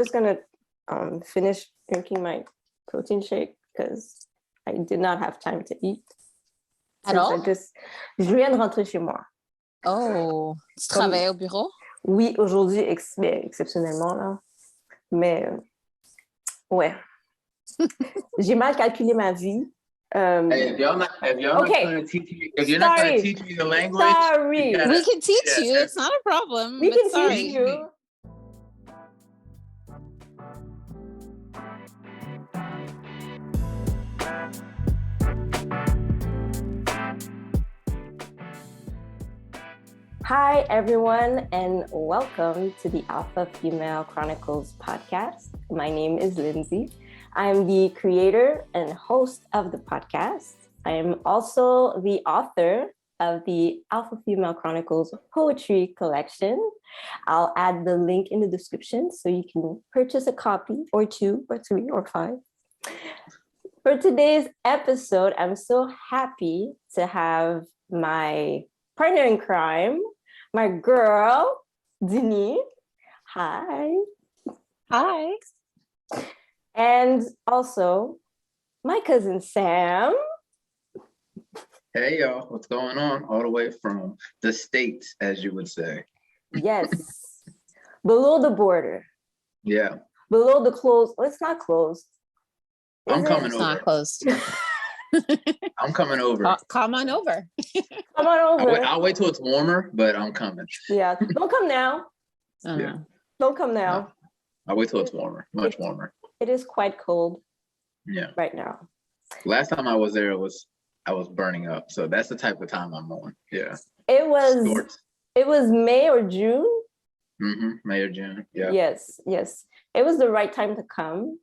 just gonna finish drinking my protein shake because I did not have time to eat. At all? Je viens de rentrer chez moi. Oh, tu travailles au bureau? Oui, aujourd'hui, exceptionnellement, là. Mais, ouais. J'ai mal calculé ma vie. Hey, if y'all not trying to teach me, if you're not trying to teach me the language, sorry. We can teach you. It's not a problem. We can teach you. Hi, everyone, and welcome to the Alpha Female Chronicles podcast. My name is Lindsay. I'm the creator and host of the podcast. I am also the author of the Alpha Female Chronicles poetry collection. I'll add the link in the description so you can purchase a copy or 2 or 3 or 5. For today's episode, I'm so happy to have my partner in crime, my girl, Dinny. Hi. Hi. And also my cousin, Sam. Hey, y'all. What's going on? All the way from the States, as you would say. Yes. Below the border. Yeah. Below the closed. Well, it's not closed. I'm coming It's over. not closed. I'm coming over. Come on over. Come on over. I'll wait till it's warmer, but I'm coming. Yeah. Don't come now. Yeah. Don't come now. No. I'll wait till it's warmer. Much warmer. It is quite cold. Yeah. Right now. Last time I was there, I was burning up. So that's the type of time I'm on. Yeah. It was May or June. Mm-hmm. May or June. Yeah. Yes. It was the right time to come.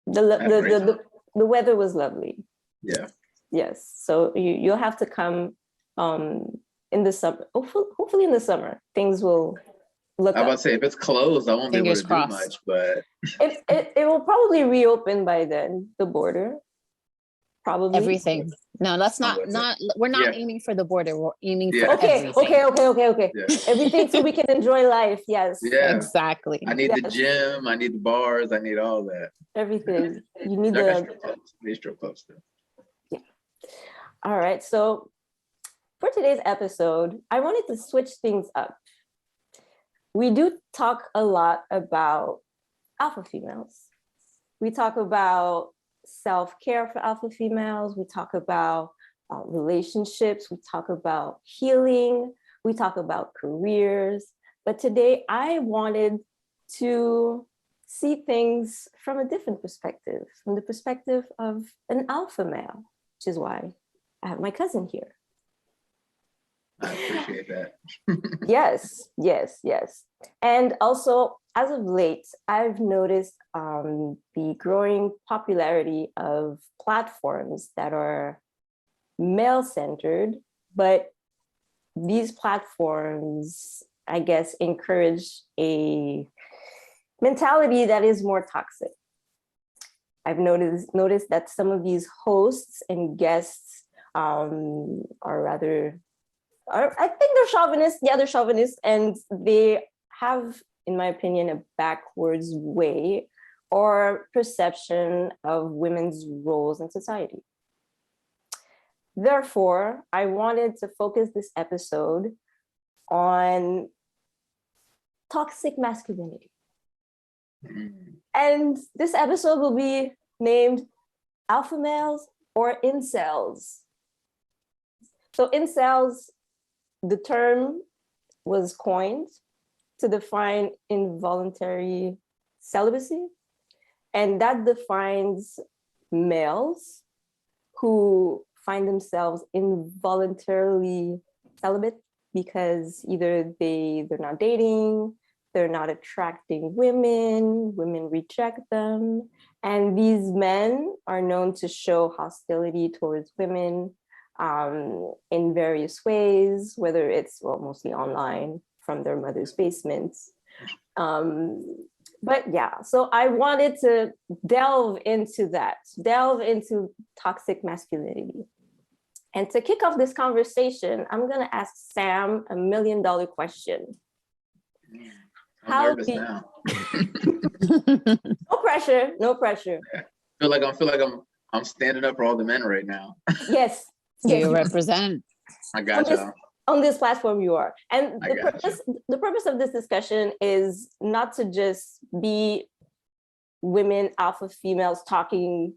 The weather was lovely. Yeah. Yes. So you'll have to come in the summer. Hopefully in the summer things will look I'm up. about to say, if it's closed, I won't be able to do much, but it will probably reopen by then, the border. Probably. Everything. No, that's not we're not aiming for the border. We're aiming for everything. Okay. Yeah. Everything so we can enjoy life. Yes. Yeah. Exactly. I need the gym, I need the bars, I need all that. Everything. You need These strip clubs too. Yeah. All right. So for today's episode, I wanted to switch things up. We do talk a lot about alpha females. We talk about self-care for alpha females. We talk about relationships. We talk about healing. We talk about careers. But today I wanted to see things from a different perspective, from the perspective of an alpha male, which is why I have my cousin here. I appreciate that. Yes. And also, as of late, I've noticed the growing popularity of platforms that are male-centered, but these platforms, I guess, encourage a mentality that is more toxic. I've noticed that some of these hosts and guests I think they're chauvinists. Yeah, they're chauvinists, and they have, in my opinion, a backwards way or perception of women's roles in society. Therefore, I wanted to focus this episode on toxic masculinity. And this episode will be named Alpha Males or Incels. So incels, the term was coined to define involuntary celibacy, and that defines males who find themselves involuntarily celibate because either they're not dating, they're not attracting women reject them, and these men are known to show hostility towards women in various ways, whether it's mostly online from their mother's basements. But yeah, so I wanted to delve into toxic masculinity. And to kick off this conversation, I'm gonna ask Sam $1 million question. I'm nervous now. No pressure. No pressure. Yeah. I feel like I'm standing up for all the men right now. Yes. You represent. I got y'all. On this platform you are. And the purpose of this discussion is not to just be women, alpha females talking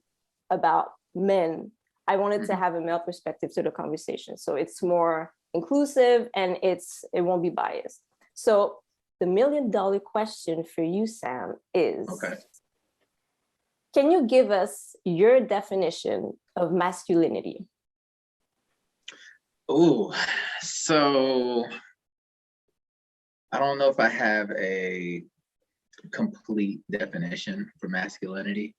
about men. I wanted to have a male perspective to the conversation. So it's more inclusive and it won't be biased. So the $1 million question for you, Sam, is, can you give us your definition of masculinity? Ooh, so I don't know if I have a complete definition for masculinity.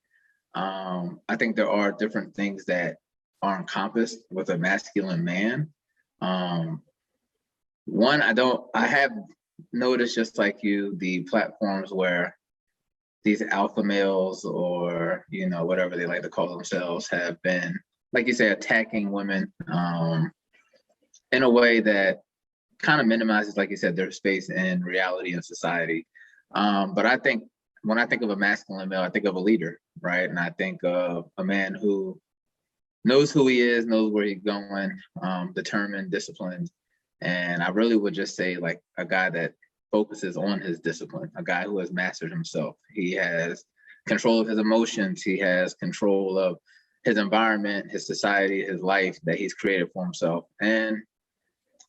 I think there are different things that are encompassed with a masculine man. One, I have noticed, just like you, the platforms where these alpha males, or, you know, whatever they like to call themselves, have been, like you say, attacking women in a way that kind of minimizes, like you said, their space in reality and society. But I think when I think of a masculine male, I think of a leader, right? And I think of a man who knows who he is, knows where he's going, determined, disciplined. And I really would just say, like, a guy that focuses on his discipline, a guy who has mastered himself. He has control of his emotions. He has control of his environment, his society, his life that he's created for himself. And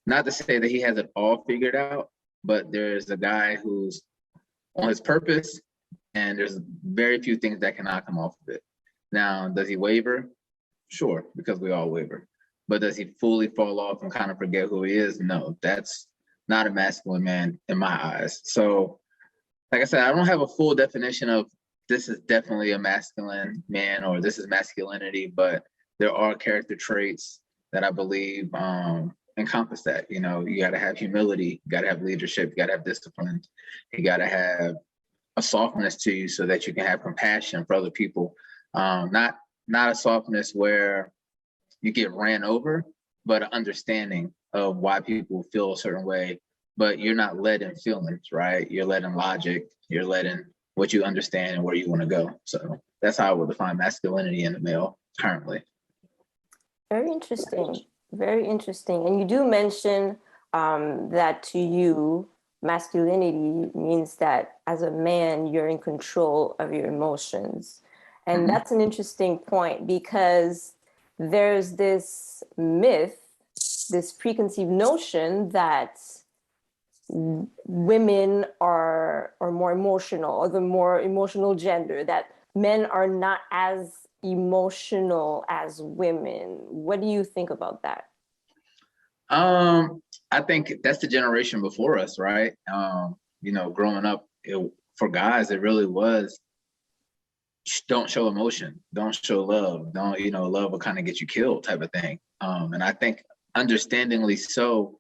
not to say that he has it all figured out, but there's a guy who's on his purpose, and there's very few things that can knock him off of it. Now, does he waver? Sure, because we all waver. But does he fully fall off and kind of forget who he is? No, that's not a masculine man in my eyes. So, like I said, I don't have a full definition of this is definitely a masculine man or this is masculinity, but there are character traits that I believe encompass that. You know, you got to have humility, you got to have leadership, you got to have discipline, you got to have a softness to you so that you can have compassion for other people. Not a softness where you get ran over, but an understanding of why people feel a certain way, but you're not led in feelings, right? You're led in logic, you're led in what you understand and where you want to go. So that's how I would define masculinity in the male currently. Very interesting. Very interesting. And you do mention that to you, masculinity means that as a man, you're in control of your emotions. And that's an interesting point, because there's this myth, this preconceived notion that women are more emotional, or the more emotional gender, that men are not as emotional as women. What do you think about that? I think that's the generation before us, right? You know, growing up, for guys, it really was, don't show emotion, don't show love, don't, you know, love will kind of get you killed type of thing. And I think understandingly so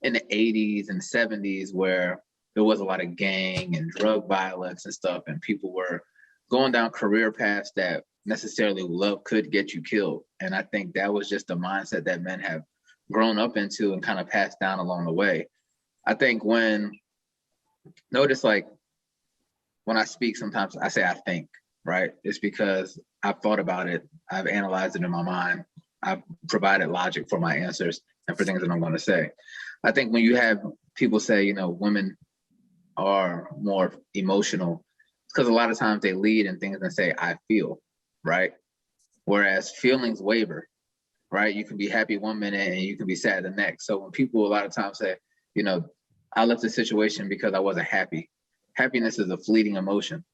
in the 80s and 70s, where there was a lot of gang and drug violence and stuff, and people were going down career paths that necessarily love could get you killed. And I think that was just the mindset that men have grown up into and kind of passed down along the way. I think notice like when I speak, sometimes I say I think, right? It's because I've thought about it, I've analyzed it in my mind, I've provided logic for my answers and for things that I'm going to say. I think when you have people say, you know, women are more emotional, it's because a lot of times they lead in things and say, I feel, right? Whereas feelings waver, right? You can be happy one minute and you can be sad the next. So when people a lot of times say, you know, I left the situation because I wasn't happy. Happiness is a fleeting emotion.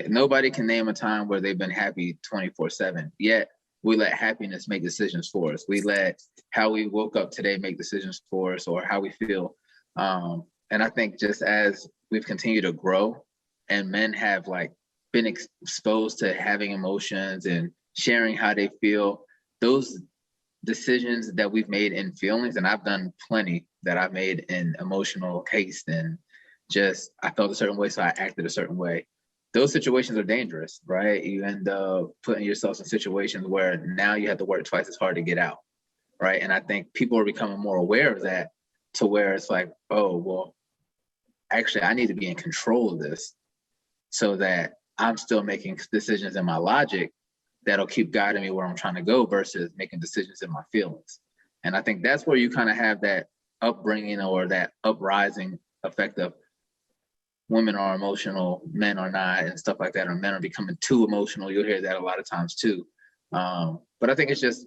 Nobody can name a time where they've been happy 24/7. Yet we let happiness make decisions for us. We let how we woke up today make decisions for us, or how we feel. And I think just as we've continued to grow and men have like been exposed to having emotions and sharing how they feel, those decisions that we've made in feelings, and I've done plenty that I've made in emotional haste, and just I felt a certain way, so I acted a certain way. Those situations are dangerous, right? You end up putting yourself in situations where now you have to work twice as hard to get out, right? And I think people are becoming more aware of that, to where it's like, oh, well, actually, I need to be in control of this so that I'm still making decisions in my logic that'll keep guiding me where I'm trying to go versus making decisions in my feelings. And I think that's where you kind of have that upbringing or that uprising effect of women are emotional, men are not, and stuff like that, or men are becoming too emotional. You'll hear that a lot of times too. But I think it's just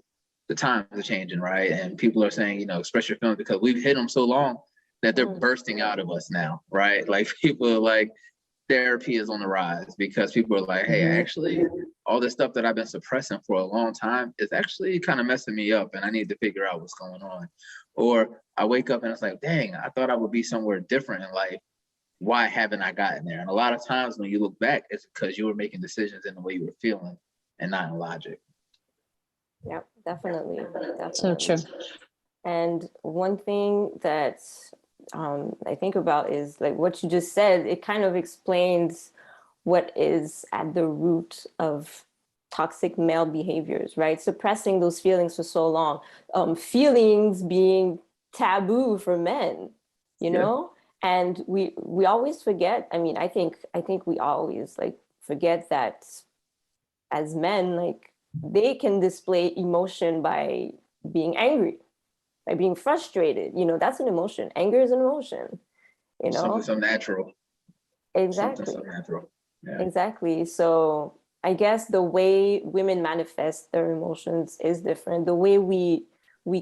the times are changing, right? And people are saying, express your feelings because we've hid them so long that they're bursting out of us now, right? Like people are like, therapy is on the rise because people are like, hey, actually, all this stuff that I've been suppressing for a long time is actually kind of messing me up and I need to figure out what's going on. Or I wake up and it's like, dang, I thought I would be somewhere different in life. Why haven't I gotten there? And a lot of times when you look back, it's because you were making decisions in the way you were feeling and not in logic. Yeah, definitely. So true. And one thing that I think about is like what you just said, it kind of explains what is at the root of toxic male behaviors, right? Suppressing those feelings for so long, feelings being taboo for men, you know? And we always forget. I mean, I think we always like forget that as men, like they can display emotion by being angry, by being frustrated. That's an emotion. Anger is an emotion. Something so natural. Exactly. Something so natural. Yeah. Exactly. So I guess the way women manifest their emotions is different. The way we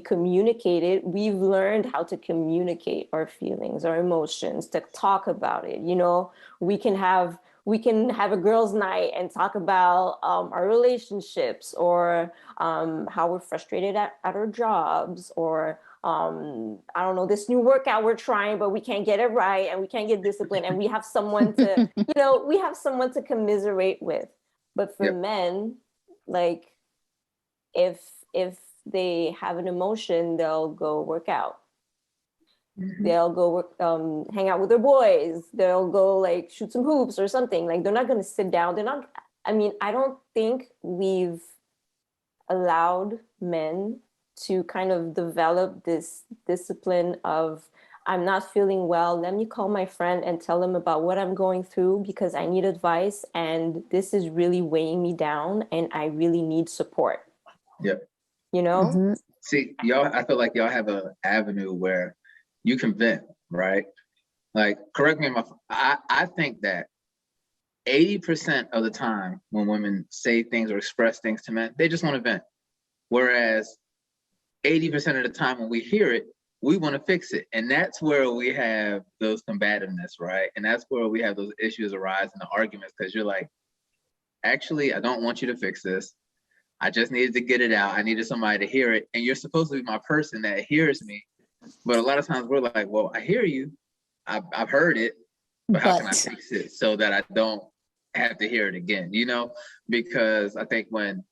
communicate it, we've learned how to communicate our feelings, our emotions, to talk about it. We can have a girls' night and talk about our relationships, or how we're frustrated at our jobs, or I don't know, this new workout we're trying, but we can't get it right and we can't get disciplined, and we have someone to, we have someone to commiserate with. But for men, like if they have an emotion, they'll go work out. They'll go work, hang out with their boys. They'll go like shoot some hoops or something. Like they're not going to sit down. I don't think we've allowed men to kind of develop this discipline of, I'm not feeling well, let me call my friend and tell them about what I'm going through because I need advice and this is really weighing me down and I really need support. Yep. See, y'all, I feel like y'all have an avenue where you can vent, right? Like, correct me if I think that 80% of the time when women say things or express things to men, they just want to vent. Whereas 80% of the time when we hear it, we want to fix it. And that's where we have those combativeness, right? And that's where we have those issues arise in the arguments, because you're like, actually, I don't want you to fix this. I just needed to get it out. I needed somebody to hear it. And you're supposed to be my person that hears me. But a lot of times we're like, well, I hear you. I've heard it. But how can I fix it so that I don't have to hear it again? Because I think when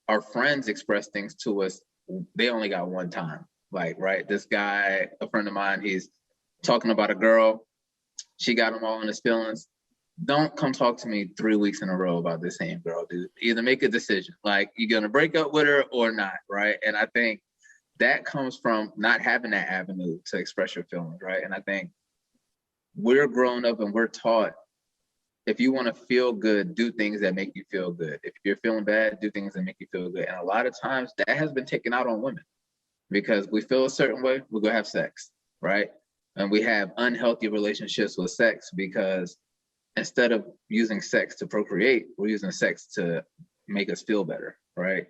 our friends express things to us, they only got one time. Like, right, this guy, a friend of mine, he's talking about a girl. She got him all in his feelings. Don't come talk to me 3 weeks in a row about this same girl, dude. Either make a decision, like you're gonna break up with her or not, right? And I think that comes from not having that avenue to express your feelings, right? And I think we're grown up and we're taught, if you want to feel good, do things that make you feel good. If you're feeling bad, do things that make you feel good. And a lot of times that has been taken out on women because we feel a certain way, we're gonna have sex, right? And we have unhealthy relationships with sex because instead of using sex to procreate, we're using sex to make us feel better, right?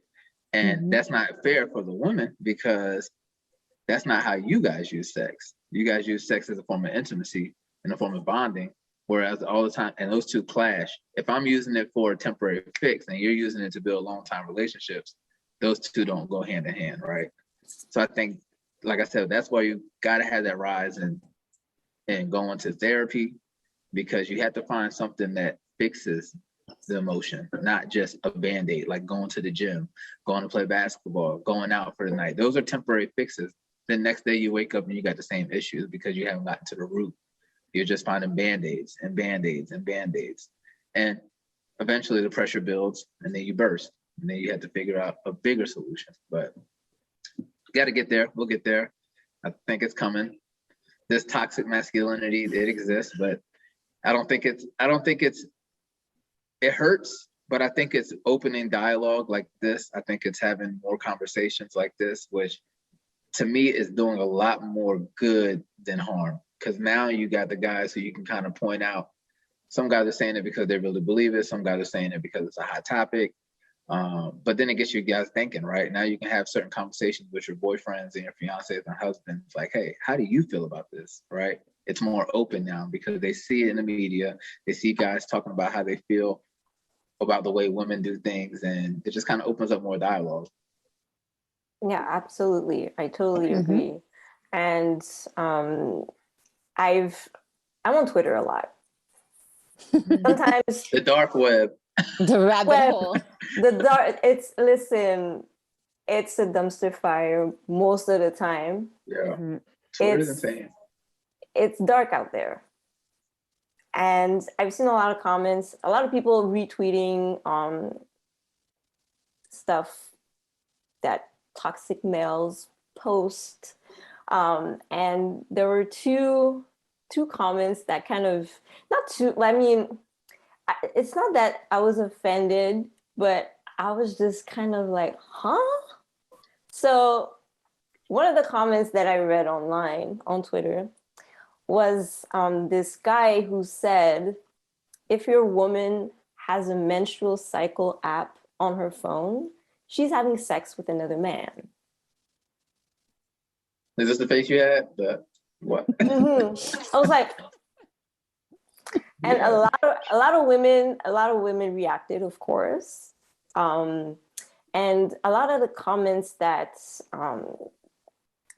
And that's not fair for the women because that's not how you guys use sex. You guys use sex as a form of intimacy and a form of bonding, whereas all the time, and those two clash. If I'm using it for a temporary fix and you're using it to build long-time relationships, those two don't go hand in hand, right? So I think, like I said, that's why you gotta have that rise and going to therapy, because you have to find something that fixes the emotion, not just a Band-Aid, like going to the gym, going to play basketball, going out for the night. Those are temporary fixes. The next day you wake up and you got the same issues because you haven't gotten to the root. You're just finding Band-Aids and Band-Aids and Band-Aids. And eventually the pressure builds and then you burst. And then you have to figure out a bigger solution. But got to get there. We'll get there. I think it's coming. this toxic masculinity, it exists, but I don't think it hurts, but I think it's opening dialogue like this. I think it's having more conversations like this, which to me is doing a lot more good than harm. Because now you got the guys who you can kind of point out. Some guys are saying it because they really believe it. Some guys are saying it because it's a hot topic. But then it gets you guys thinking, right? Now you can have certain conversations with your boyfriends and your fiancés and husbands, like, hey, how do you feel about this, right? It's more open now because they see it in the media. They see guys talking about how they feel about the way women do things, and it just kind of opens up more dialogue. Yeah, absolutely. I totally agree. And I'm on Twitter a lot. Sometimes the dark web. The rabbit hole. It's a dumpster fire most of the time. Yeah. Twitter's insane. It's dark out there. And I've seen a lot of comments, a lot of people retweeting stuff that toxic males post. And there were two comments that kind of, it's not that I was offended, but I was just kind of like, huh? So one of the comments that I read online on Twitter was this guy who said, if your woman has a menstrual cycle app on her phone, she's having sex with another man. Is this the face you had? What? I was like, and a lot of women reacted, of course. And a lot of the comments that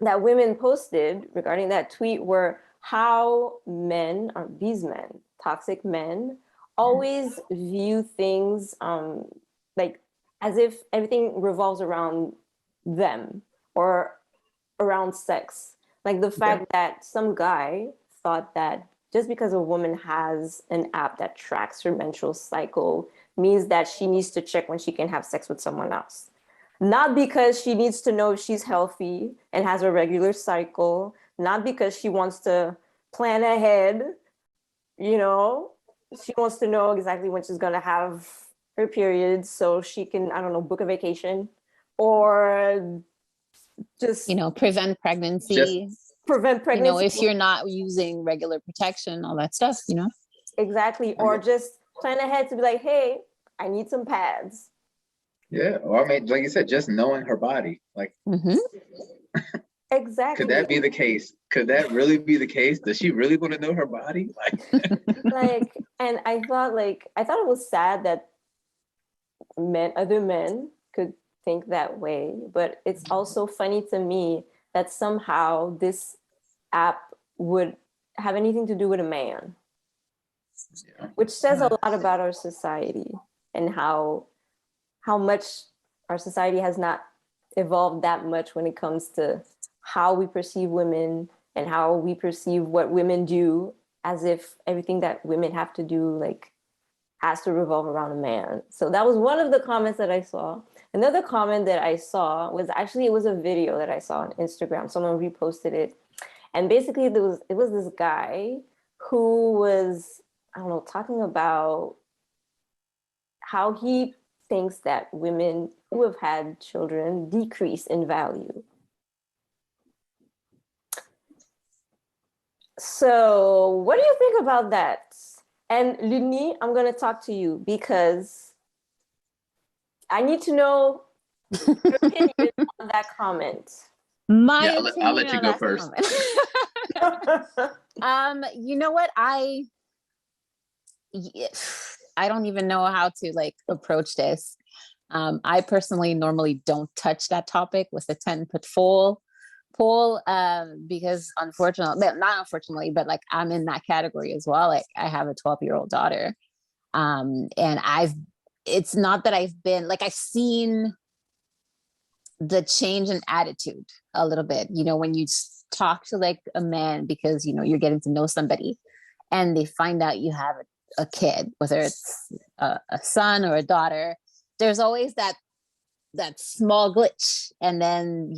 women posted regarding that tweet were how these men, toxic men, always view things like as if everything revolves around them or around sex. Like the fact that some guy thought that just because a woman has an app that tracks her menstrual cycle means that she needs to check when she can have sex with someone else. Not because she needs to know if she's healthy and has a regular cycle, not because she wants to plan ahead, she wants to know exactly when she's gonna have her period so she can, I don't know, book a vacation or just prevent pregnancy. If you're not using regular protection, all that stuff, Exactly. Or just plan ahead to be like, hey, I need some pads. Yeah. Or I mean, like you said, just knowing her body. Like exactly. Could that be the case? Could that really be the case? Does she really want to know her body? And I thought it was sad that other men could think that way, but it's also funny to me that somehow this app would have anything to do with a man, which says a lot about our society and how much our society has not evolved that much when it comes to how we perceive women and how we perceive what women do, as if everything that women have to do has to revolve around a man. So that was one of the comments that I saw. Another comment that I saw was it was a video that I saw on Instagram. Someone reposted it. And basically it was this guy who was, I don't know, talking about how he thinks that women who have had children decrease in value. So what do you think about that? And Luni, I'm going to talk to you because I need to know your opinion on that comment. I'll let you go first. You know what? I don't even know how to approach this. I personally normally don't touch that topic with a 10-foot pole, because not unfortunately, but I'm in that category as well. I have a 12-year-old daughter. And it's not that I've been I've seen the change in attitude a little bit, when you talk to a man because, you're getting to know somebody and they find out you have a kid, whether it's a son or a daughter, there's always that small glitch. And then,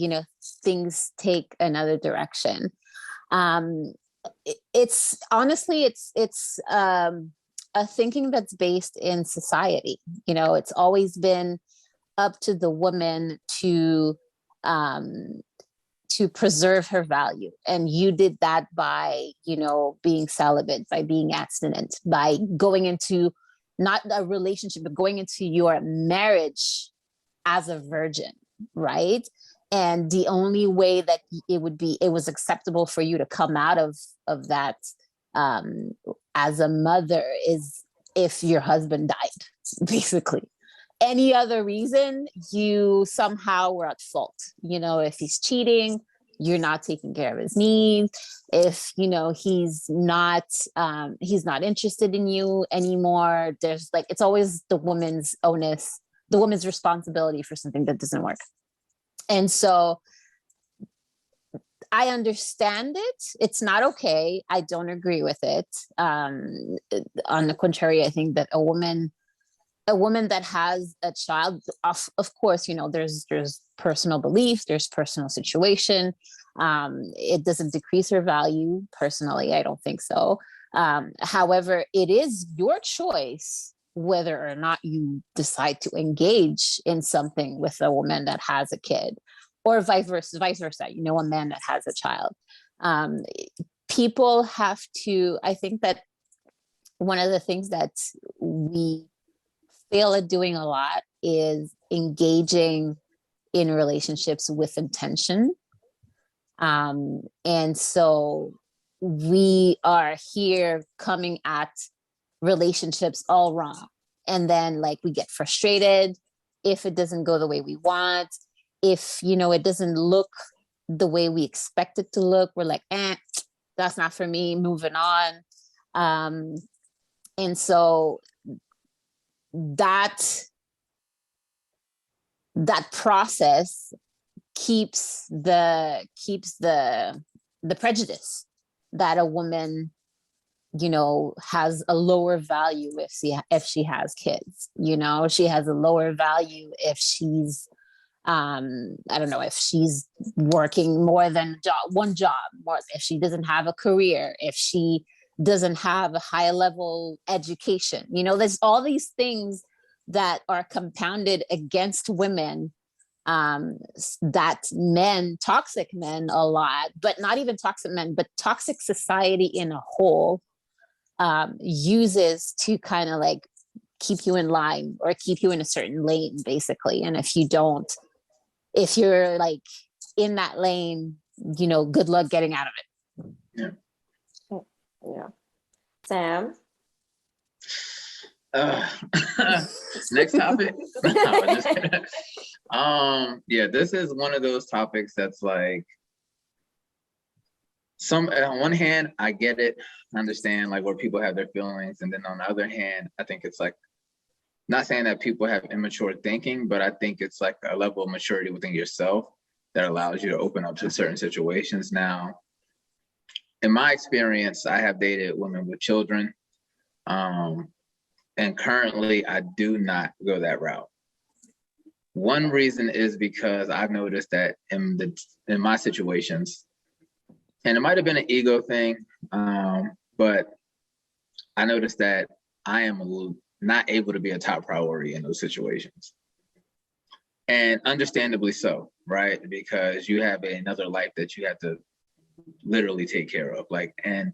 things take another direction. It's honestly, it's a thinking that's based in society. You know, it's always been up to the woman um, to preserve her value, and you did that by, you know, being celibate, by being abstinent, by going into not a relationship, but going into your marriage as a virgin, right? And the only way that it was acceptable for you to come out of that um, as a mother is if your husband died, basically. Any other reason, you somehow were at fault. You know, if he's cheating, you're not taking care of his needs. If, you know, he's not interested in you anymore, there's like, it's always the woman's onus, the woman's responsibility for something that doesn't work. And so I understand it. It's not okay. I don't agree with it. On the contrary, I think that a woman that has a child, of course, you know, there's personal belief, there's personal situation. It doesn't decrease her value. Personally, I don't think so. However, it is your choice whether or not you decide to engage in something with a woman that has a kid, or vice versa, you know, a man that has a child. People have to, I think that one of the things that we fail at doing a lot is engaging in relationships with intention. And so we are here coming at relationships all wrong. And then like we get frustrated if it doesn't go the way we want, if, you know, it doesn't look the way we expect it to look. We're like, that's not for me, moving on. And so that process keeps the prejudice that a woman, you know, has a lower value if she has kids. You know, she has a lower value if she's I don't know, if she's working more than one job, more if she doesn't have a career, if she doesn't have a high level education. You know, there's all these things that are compounded against women, that toxic men a lot, but not even toxic men, but toxic society in a whole, uses to kind of like keep you in line or keep you in a certain lane, basically. And if you're like in that lane, you know, good luck getting out of it. Yeah. Yeah. Sam? Next topic. No, just kidding. Yeah, this is one of those topics that's like, on one hand, I get it, I understand like where people have their feelings, and then on the other hand, I think it's like, not saying that people have immature thinking, but I think it's like a level of maturity within yourself that allows you to open up to certain situations. Now, in my experience, I have dated women with children, and currently I do not go that route. One reason is because I've noticed that in my situations, and it might have been an ego thing, but I noticed that I am not able to be a top priority in those situations. And understandably so, right? Because you have another life that you have to literally take care of. Like, and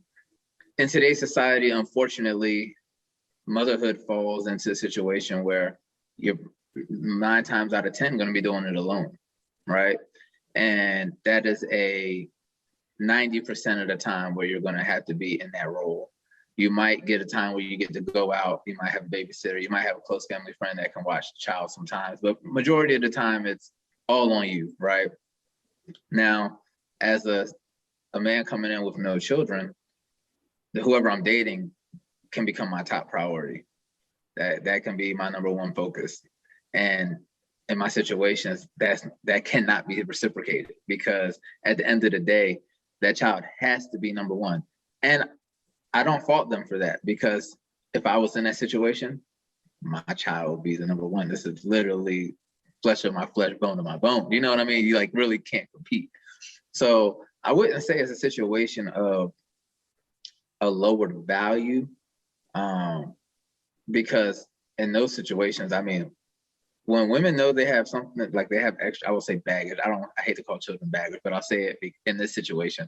in today's society, unfortunately, motherhood falls into a situation where you're 9 times out of 10 going to be doing it alone, right? And that is a 90% of the time where you're going to have to be in that role. You might get a time where you get to go out, you might have a babysitter, you might have a close family friend that can watch the child sometimes, but majority of the time it's all on you, right? Now, as a man coming in with no children, whoever I'm dating can become my top priority. That can be my number one focus. And in my situations, that cannot be reciprocated, because at the end of the day, that child has to be number one. And I don't fault them for that, because if I was in that situation, my child would be the number one. This is literally flesh of my flesh, bone of my bone. You know what I mean? You like really can't compete. So I wouldn't say it's a situation of a lowered value, because in those situations, I mean, when women know they have something, like they have extra, I will say baggage. I hate to call children baggage, but I'll say it in this situation.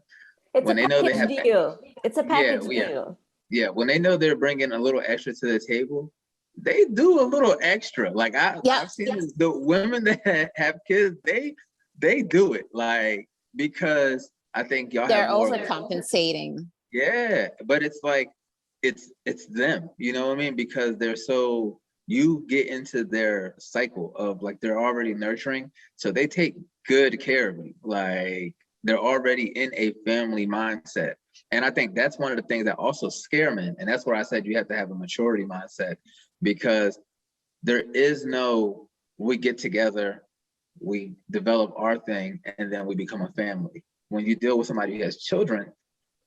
It's When a they know they have, package deal. It's a yeah, package yeah, deal. yeah. When they know they're bringing a little extra to the table, they do a little extra. Like I've seen the women that have kids, they do it, like, because I think y'all They're have more. overcompensating. Yeah, but it's like it's them, you know what I mean? Because they're so, you get into their cycle of like they're already nurturing, so they take good care of you. Like they're already in a family mindset. And I think that's one of the things that also scare men. And that's where I said you have to have a maturity mindset, because there is no, we get together, we develop our thing, and then we become a family. When you deal with somebody who has children,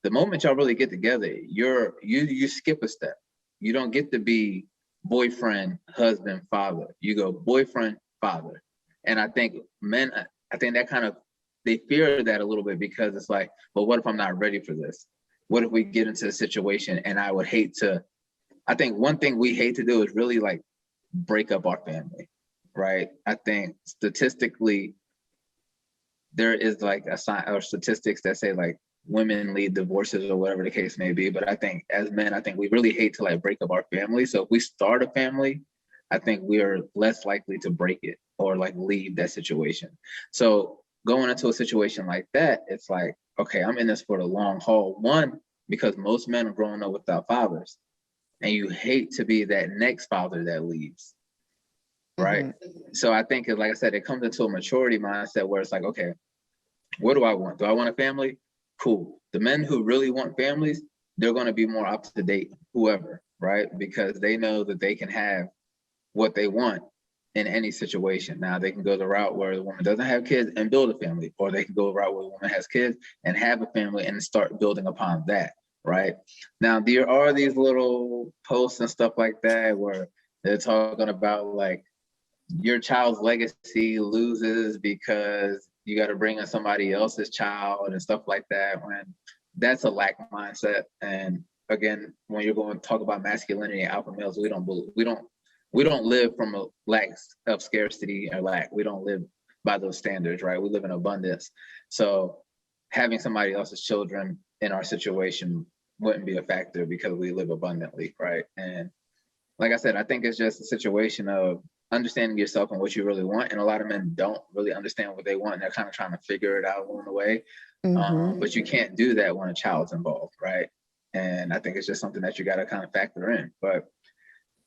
the moment y'all really get together, you skip a step. You don't get to be boyfriend, husband, father. You go boyfriend, father. And I think men, I think that kind of, they fear that a little bit, because it's like, well, what if I'm not ready for this? What if we get into a situation and I would hate to, I think one thing we hate to do is really like break up our family, right? I think statistically, there is like a sign or statistics that say like women lead divorces or whatever the case may be. But I think as men, I think we really hate to like break up our family. So if we start a family, I think we are less likely to break it or like leave that situation. So going into a situation like that, it's like, okay, I'm in this for the long haul. One, because most men are growing up without fathers, and you hate to be that next father that leaves, right? Mm-hmm. So I think, like I said, it comes into a maturity mindset where it's like, okay, what do I want? Do I want a family? Cool. The men who really want families, they're going to be more up to date, whoever, right? Because they know that they can have what they want in any situation. Now they can go the route where the woman doesn't have kids and build a family, or they can go the route where the woman has kids and have a family and start building upon that, right? Now there are these little posts and stuff like that where they're talking about like your child's legacy loses because you got to bring in somebody else's child and stuff like that, when that's a lack mindset. And again, when you're going to talk about masculinity and alpha males, we don't live from a lack of scarcity or lack. We don't live by those standards, right? We live in abundance. So having somebody else's children in our situation wouldn't be a factor because we live abundantly, right? And like I said, I think it's just a situation of understanding yourself and what you really want. And a lot of men don't really understand what they want. And they're kind of trying to figure it out along the way. Mm-hmm. But you can't do that when a child's involved, right? And I think it's just something that you got to kind of factor in. But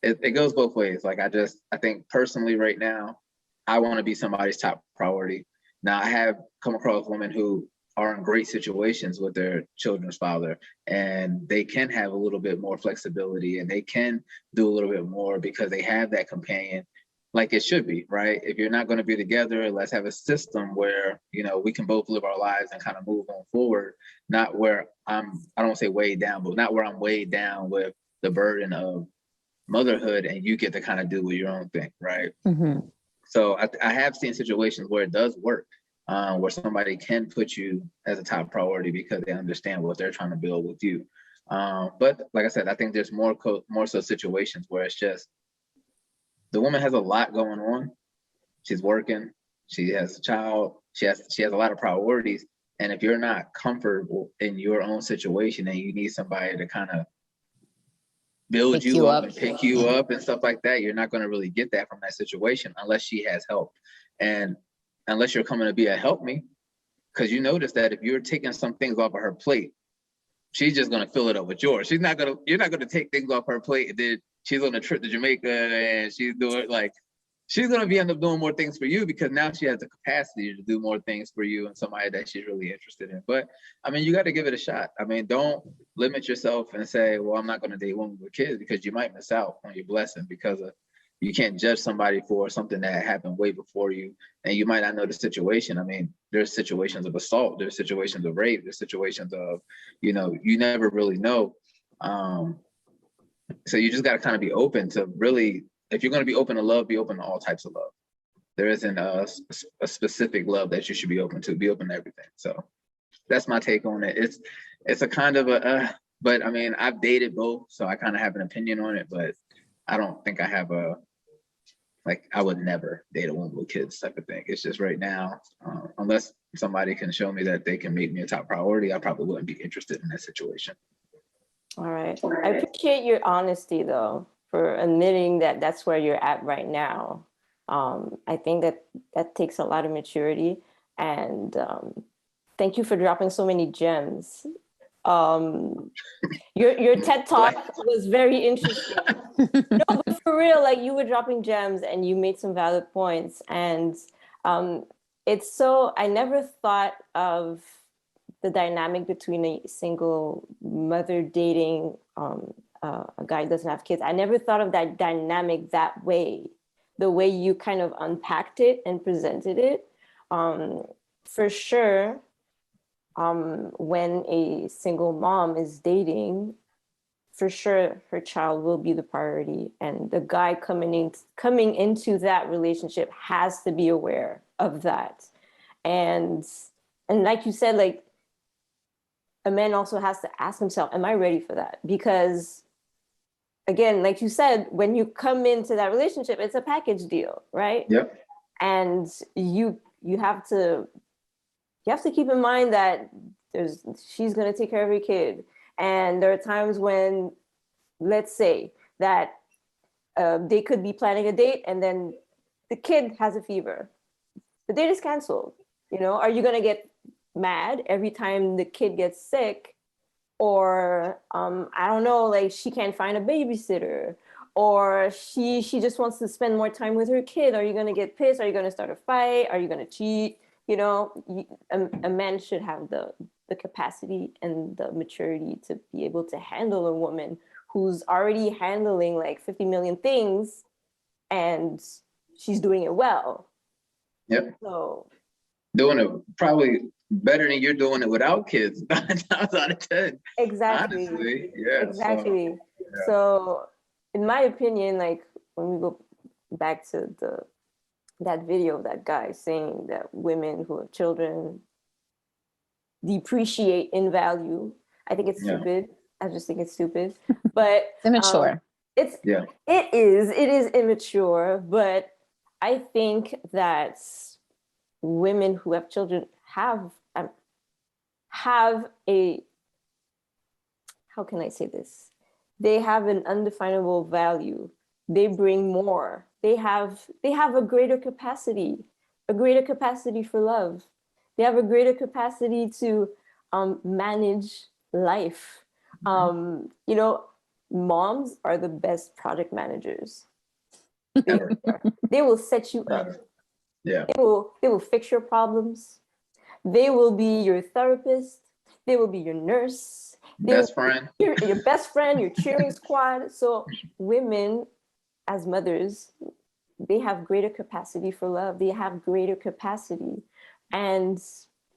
it goes both ways. Like I think personally right now, I want to be somebody's top priority. Now I have come across women who are in great situations with their children's father, and they can have a little bit more flexibility and they can do a little bit more because they have that companion, like it should be, right? If you're not going to be together, let's have a system where, you know, we can both live our lives and kind of move on forward, not where I don't want to say weighed down, but not where I'm weighed down with the burden of motherhood and you get to kind of do your own thing, right? Mm-hmm. So I have seen situations where it does work, where somebody can put you as a top priority because they understand what they're trying to build with you. But like I said, I think there's more so situations where it's just the woman has a lot going on. She's working, she has a child, she has a lot of priorities. And if you're not comfortable in your own situation and you need somebody to kind of build you up and pick you up and stuff like that, you're not going to really get that from that situation unless she has help. And unless you're coming to be a help me, because you notice that if you're taking some things off of her plate, she's just going to fill it up with yours. You're not going to take things off her plate and then she's on a trip to Jamaica and she's doing like, she's going to end up doing more things for you because now she has the capacity to do more things for you and somebody that she's really interested in. But I mean, you got to give it a shot. I mean, don't limit yourself and say, well, I'm not going to date women with kids, because you might miss out on your blessing because you can't judge somebody for something that happened way before you. And you might not know the situation. I mean, there's situations of assault, there's situations of rape, there's situations of, you know, you never really know. So you just got to kind of be open to really, if you're going to be open to love, be open to all types of love. There isn't a specific love that you should be open to. Be open to everything. So that's my take on it. It's a kind of a, but I mean, I've dated both, so I kind of have an opinion on it, but I don't think I have a, like, I would never date a woman with kids type of thing. It's just right now, unless somebody can show me that they can make me a top priority, I probably wouldn't be interested in that situation. All right. I appreciate your honesty, though, for admitting that that's where you're at right now. I think that takes a lot of maturity, and thank you for dropping so many gems. Your TED Talk was very interesting. No, but for real, like, you were dropping gems and you made some valid points. And it's so, I never thought of the dynamic between a single mother dating a guy who doesn't have kids. I never thought of that dynamic that way, the way you kind of unpacked it and presented it. For sure, when a single mom is dating, for sure her child will be the priority, and the guy coming into that relationship has to be aware of that. And like you said, like, a man also has to ask himself, am I ready for that? Because again, like you said, when you come into that relationship, it's a package deal, right? Yep. And you have to keep in mind that she's going to take care of your kid. And there are times when, let's say that they could be planning a date and then the kid has a fever. The date is canceled. Are you going to get mad every time the kid gets sick? Or I don't know, like, she can't find a babysitter, or she just wants to spend more time with her kid. Are you going to get pissed? Are you going to start a fight? Are you going to cheat? A man should have the capacity and the maturity to be able to handle a woman who's already handling like 50 million things, and she's doing it well. Yep. So doing it probably better than you're doing it without kids. 9 times out of 10. Exactly. Honestly, yeah. Exactly. So in my opinion, like, when we go back to that video of that guy saying that women who have children depreciate in value, I think it's stupid. I just think it's stupid. But it's immature. It is immature, but I think that women who have children have a, how can I say this? They have an undefinable value. They bring more. They have a greater capacity for love. They have a greater capacity to manage life. Moms are the best project managers. They will set you up. Yeah. They will fix your problems. They will be your therapist. They will be your nurse. Best friend. Your best friend, your cheering squad. So women, as mothers, they have greater capacity for love. They have greater capacity. And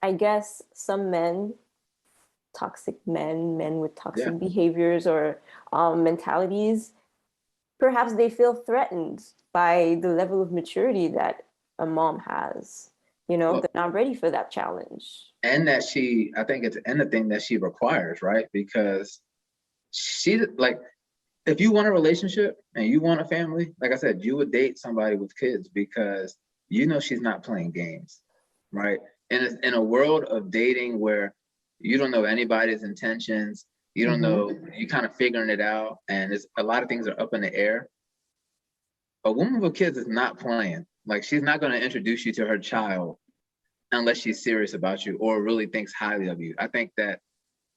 I guess some men, toxic men with toxic behaviors or mentalities, perhaps they feel threatened by the level of maturity that a mom has. They're not ready for that challenge. And that I think it's the thing that she requires, right? Because she, like, if you want a relationship and you want a family, like I said, you would date somebody with kids because she's not playing games, right? And in a world of dating where you don't know anybody's intentions, you don't know, you're kind of figuring it out, and a lot of things are up in the air. A woman with kids is not playing. Like, she's not going to introduce you to her child unless she's serious about you or really thinks highly of you. I think that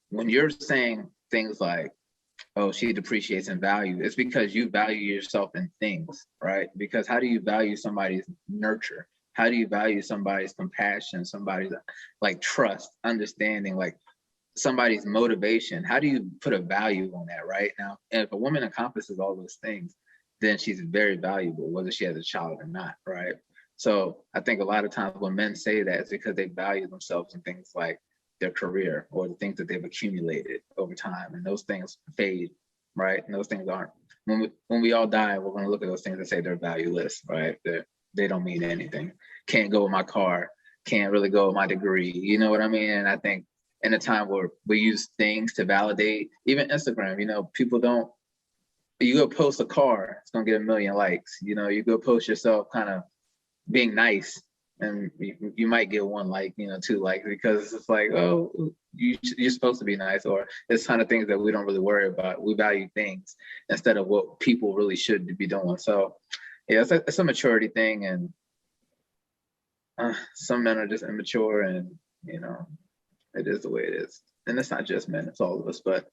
when you're saying things like, oh, she depreciates in value, it's because you value yourself in things, right? Because how do you value somebody's nurture? How do you value somebody's compassion, somebody's like trust, understanding, like somebody's motivation? How do you put a value on that right now? And if a woman encompasses all those things, then she's very valuable, whether she has a child or not, right? So I think a lot of times when men say that, it's because they value themselves in things like their career or the things that they've accumulated over time, and those things fade, right? And those things aren't. When we all die, we're going to look at those things and say they're valueless, right? They don't mean anything. Can't go with my car. Can't really go with my degree. You know what I mean? And I think in a time where we use things to validate. Even Instagram, people don't. You go post a car, it's gonna get 1 million likes. You go post yourself kind of being nice, and you might get 1 like, 2 likes, because it's like, oh, you're supposed to be nice, or it's kind of things that we don't really worry about. We value things instead of what people really should be doing. So yeah, it's a maturity thing, and some men are just immature, and it is the way it is. And it's not just men, it's all of us, but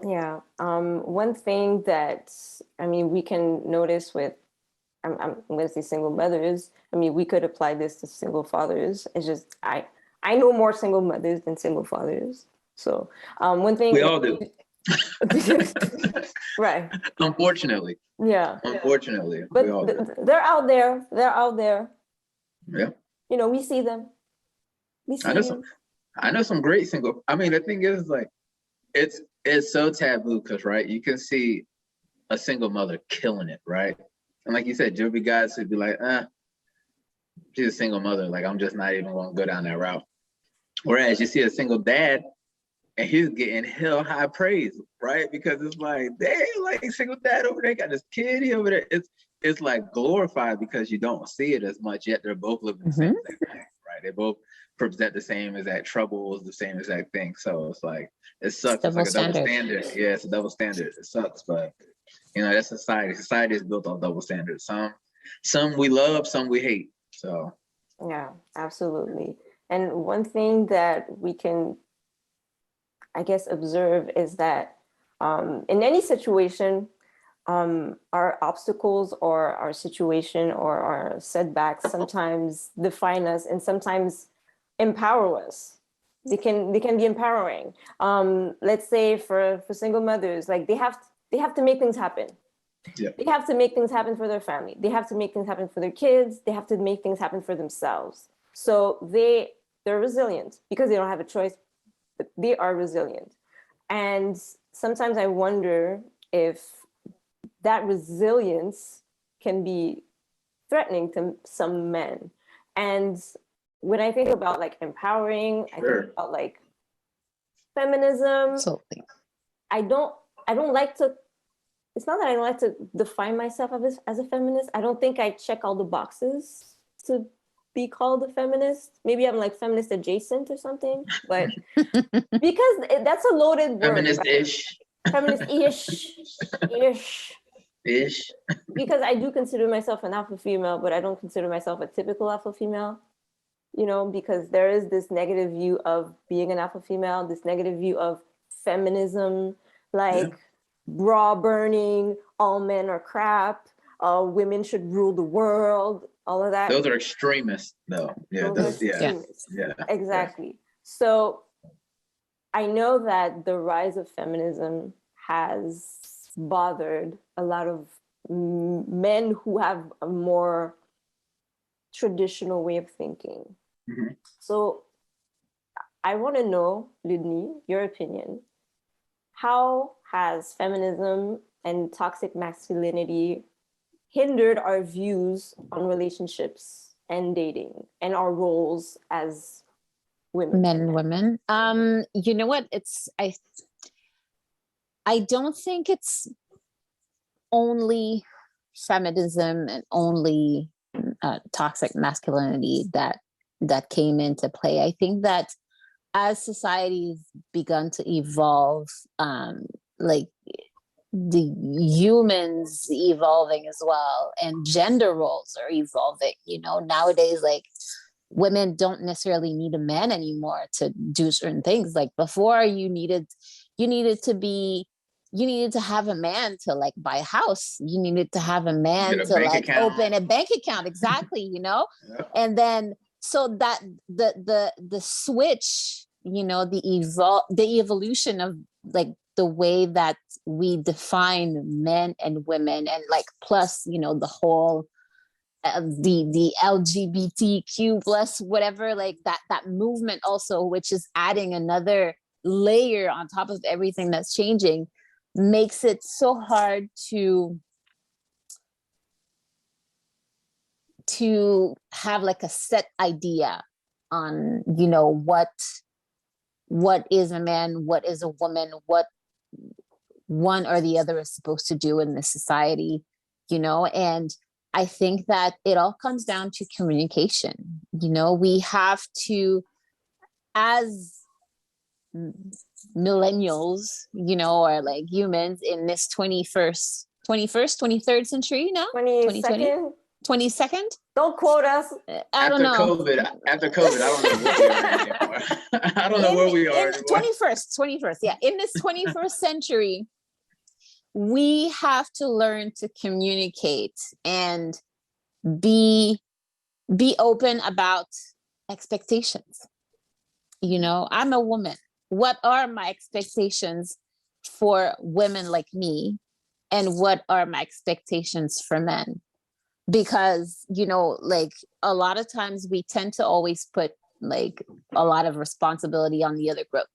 Yeah. One thing that, we can notice with, I'm going to say single mothers. We could apply this to single fathers. It's just, I know more single mothers than single fathers. So one thing. We all do. Right. Unfortunately. Yeah. Unfortunately. But we all do. They're out there. They're out there. Yeah. We see them. We see them. I know some great single. The thing is, like, it's so taboo because, right, you can see a single mother killing it, right? And like you said, there'll be guys who'd be like, she's a single mother. Like, I'm just not even going to go down that route. Whereas you see a single dad, and he's getting hell high praise, right? Because it's like, damn, like, single dad over there got this kid over there. It's like glorified because you don't see it as much, yet they're both living the same thing, right? They both present the same exact troubles, the same exact thing. So it's like, it sucks. It's like a double standard. Yeah, it's a double standard. It sucks, but that's society. Society is built on double standards. Some we love, some we hate. So yeah, absolutely. And one thing that we can, I guess, observe is that in any situation, our obstacles or our situation or our setbacks sometimes define us and sometimes empower us. They can be empowering. Let's say for single mothers, like they have to make things happen. Yeah. They have to make things happen for their family. They have to make things happen for their kids. They have to make things happen for themselves. So they're resilient because they don't have a choice, but they are resilient. And sometimes I wonder if that resilience can be threatening to some men. And when I think about like empowering, I think about like feminism. Absolutely. I don't like to, it's not that I don't like to define myself as a feminist. I don't think I check all the boxes to be called a feminist. Maybe I'm like feminist adjacent or something, but because that's a loaded word. Feminist-ish. Right? Feminist-ish. Ish. Because I do consider myself an alpha female, but I don't consider myself a typical alpha female, because there is this negative view of being an alpha female, this negative view of feminism, like bra burning, all men are crap, women should rule the world, all of that. Those are extremists, though. Yeah, Exactly. Yeah. So I know that the rise of feminism has bothered a lot of men who have a more traditional way of thinking. Mm-hmm. So I want to know, Ludney, your opinion. How has feminism and toxic masculinity hindered our views on relationships and dating and our roles as women? Men and women. You know what? I don't think it's only feminism and only toxic masculinity that came into play. I think that as society's begun to evolve, like the humans evolving as well, and gender roles are evolving. Nowadays, like, women don't necessarily need a man anymore to do certain things. Like before, you needed to have a man to like buy a house. You needed to have a man to like open a bank account. Exactly. Yeah. And then, so that the switch, the evolution of like the way that we define men and women, and like plus, the whole the LGBTQ plus whatever, like that movement also, which is adding another layer on top of everything that's changing, makes it so hard to have like a set idea you know, what is a man, what is a woman, what one or the other is supposed to do in this society, you know. And I think that it all comes down to communication. You know, we have to, as millennials, you know, or like humans in this 23rd century now, 22nd. 22nd. Don't quote us. I don't know. After COVID, I don't know where we are anymore. I don't know where we are anymore. 21st. Yeah. In this 21st century, we have to learn to communicate and be open about expectations. You know, I'm a woman. What are my expectations for women like me? And what are my expectations for men? Because, you know, like a lot of times we tend to always put like a lot of responsibility on the other group.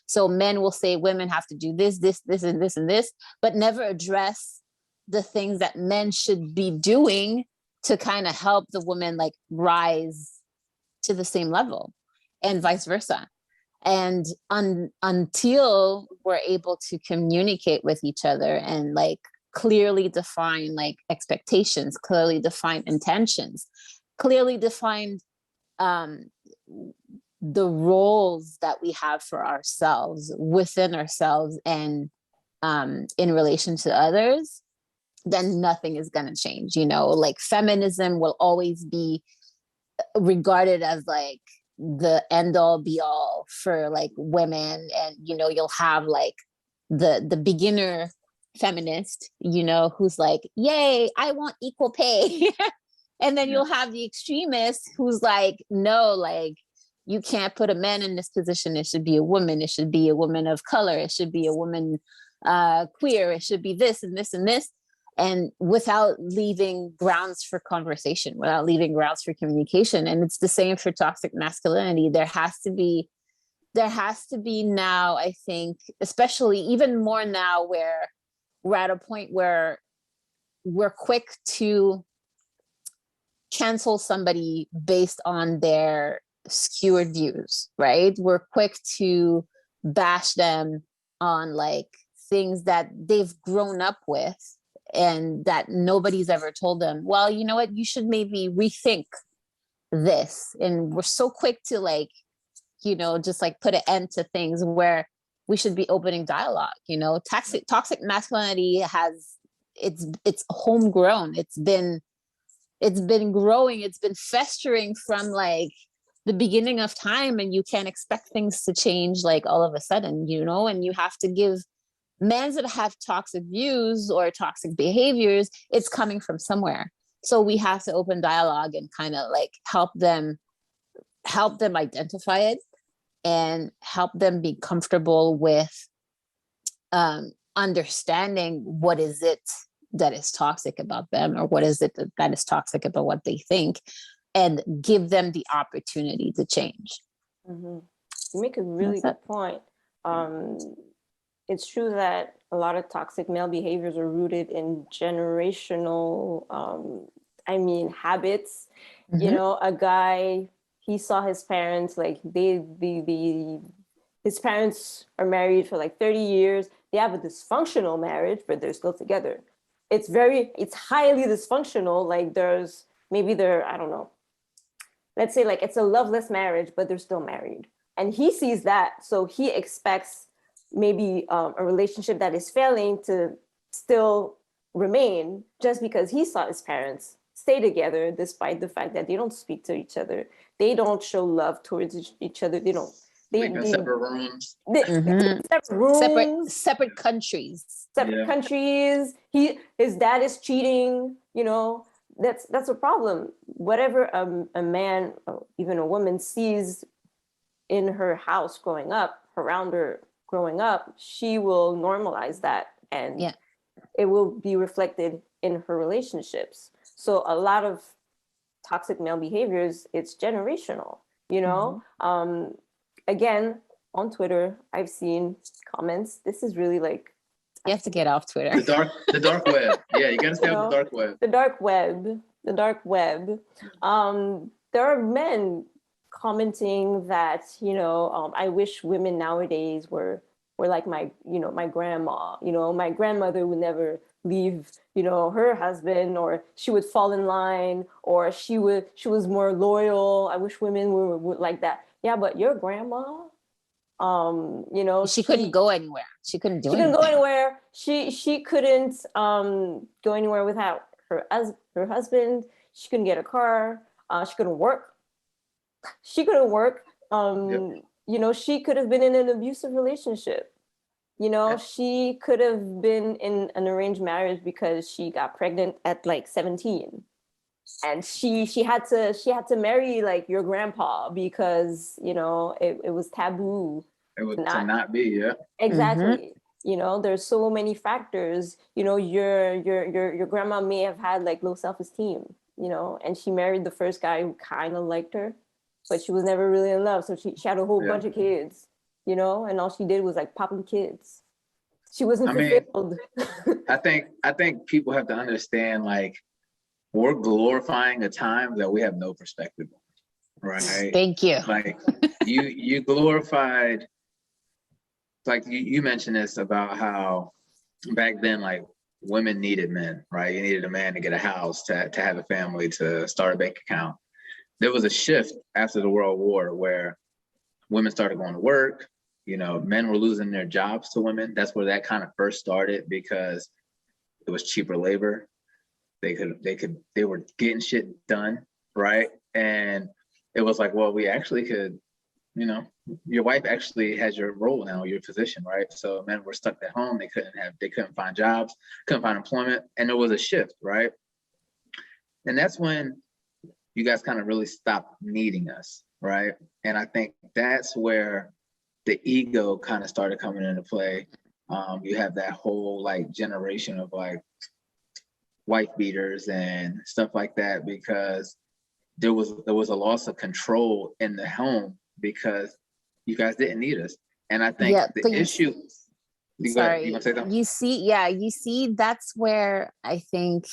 So men will say women have to do this, and this, but never address the things that men should be doing to kind of help the woman like rise to the same level, and vice versa. And until we're able to communicate with each other and like clearly define like expectations, clearly define intentions, clearly define the roles that we have for ourselves, within ourselves, and in relation to others, then nothing is going to change. You know, like feminism will always be regarded as like the end all be all for like women. And, you know, you'll have like the beginner feminist, you know, who's like, yay, I want equal pay. And then you'll have the extremist who's like, no, like you can't put a man in this position. It should be a woman. It should be a woman of color. It should be a woman queer. It should be this and this and this. And without leaving grounds for conversation, without leaving grounds for communication. And it's the same for toxic masculinity. There has to be now, I think, especially even more now, where we're at a point where we're quick to cancel somebody based on their skewed views, right? We're quick to bash them on like things that they've grown up with and that nobody's ever told them, well, you know what, you should maybe rethink this. And we're so quick to like, you know, just like put an end to things where we should be opening dialogue. You know, toxic masculinity it's homegrown. It's been growing. It's been festering from like the beginning of time, and you can't expect things to change like all of a sudden, you know. And you have to give men that have toxic views or toxic behaviors, it's coming from somewhere. So we have to open dialogue and kind of like help them identify it and help them be comfortable with understanding what is it that is toxic about them, or what is it that is toxic about what they think, and give them the opportunity to change. Mm-hmm. You make a really good point. It's true that a lot of toxic male behaviors are rooted in generational, habits. Mm-hmm. You know, a guy, he saw his parents, like his parents are married for like 30 years. They have a dysfunctional marriage, but they're still together. It's highly dysfunctional. Like I don't know. Let's say like it's a loveless marriage, but they're still married. And he sees that. So he expects maybe a relationship that is failing to still remain just because he saw his parents stay together despite the fact that they don't speak to each other. They don't show love towards each other. They separate rooms. Separate countries. Countries. His dad is cheating, you know. That's a problem. Whatever a man, or even a woman, sees in her house growing up, around her growing up, she will normalize that, and it will be reflected in her relationships. So a lot of toxic male behaviors, it's generational, you know. Mm-hmm. Again, on Twitter, I've seen comments. This is really like, you have to get off Twitter. The dark web. Yeah, you gotta stay off the dark web. The dark web. There are men commenting that, I wish women nowadays were like my grandma. My grandmother would never leave, her husband, or she would fall in line, or she was more loyal. I wish women were like that. Yeah, but your grandma, she couldn't go anywhere. She couldn't do anything. She couldn't go anywhere. She couldn't go anywhere without her husband. She couldn't get a car. She couldn't work. She couldn't work. She could have been in an abusive relationship. She could have been in an arranged marriage because she got pregnant at like 17. And she had to marry like your grandpa because, it was taboo. It would to not be, yeah. Exactly. There's so many factors. Your grandma may have had like low self-esteem, and she married the first guy who kind of liked her, but she was never really in love. So she had a whole bunch of kids, and all she did was like pop the kids. She wasn't fulfilled. I think people have to understand, like, we're glorifying a time that we have no perspective on, right? Thank you. Like you glorified, like you mentioned this about how back then, like, women needed men, right? You needed a man to get a house, to have a family, to start a bank account. There was a shift after the World War where women started going to work. Men were losing their jobs to women. That's where that kind of first started, because it was cheaper labor. They were getting shit done, right? And it was like, well, we actually could, your wife actually has your role now, your position, right? So men were stuck at home. They couldn't find jobs, couldn't find employment. And there was a shift, right? And that's when you guys kind of really stopped needing us, right? And I think that's where the ego kind of started coming into play. You have that whole like generation of like wife beaters and stuff like that, because there was a loss of control in the home because you guys didn't need us. And I think the issue. Sorry, you see, that's where I think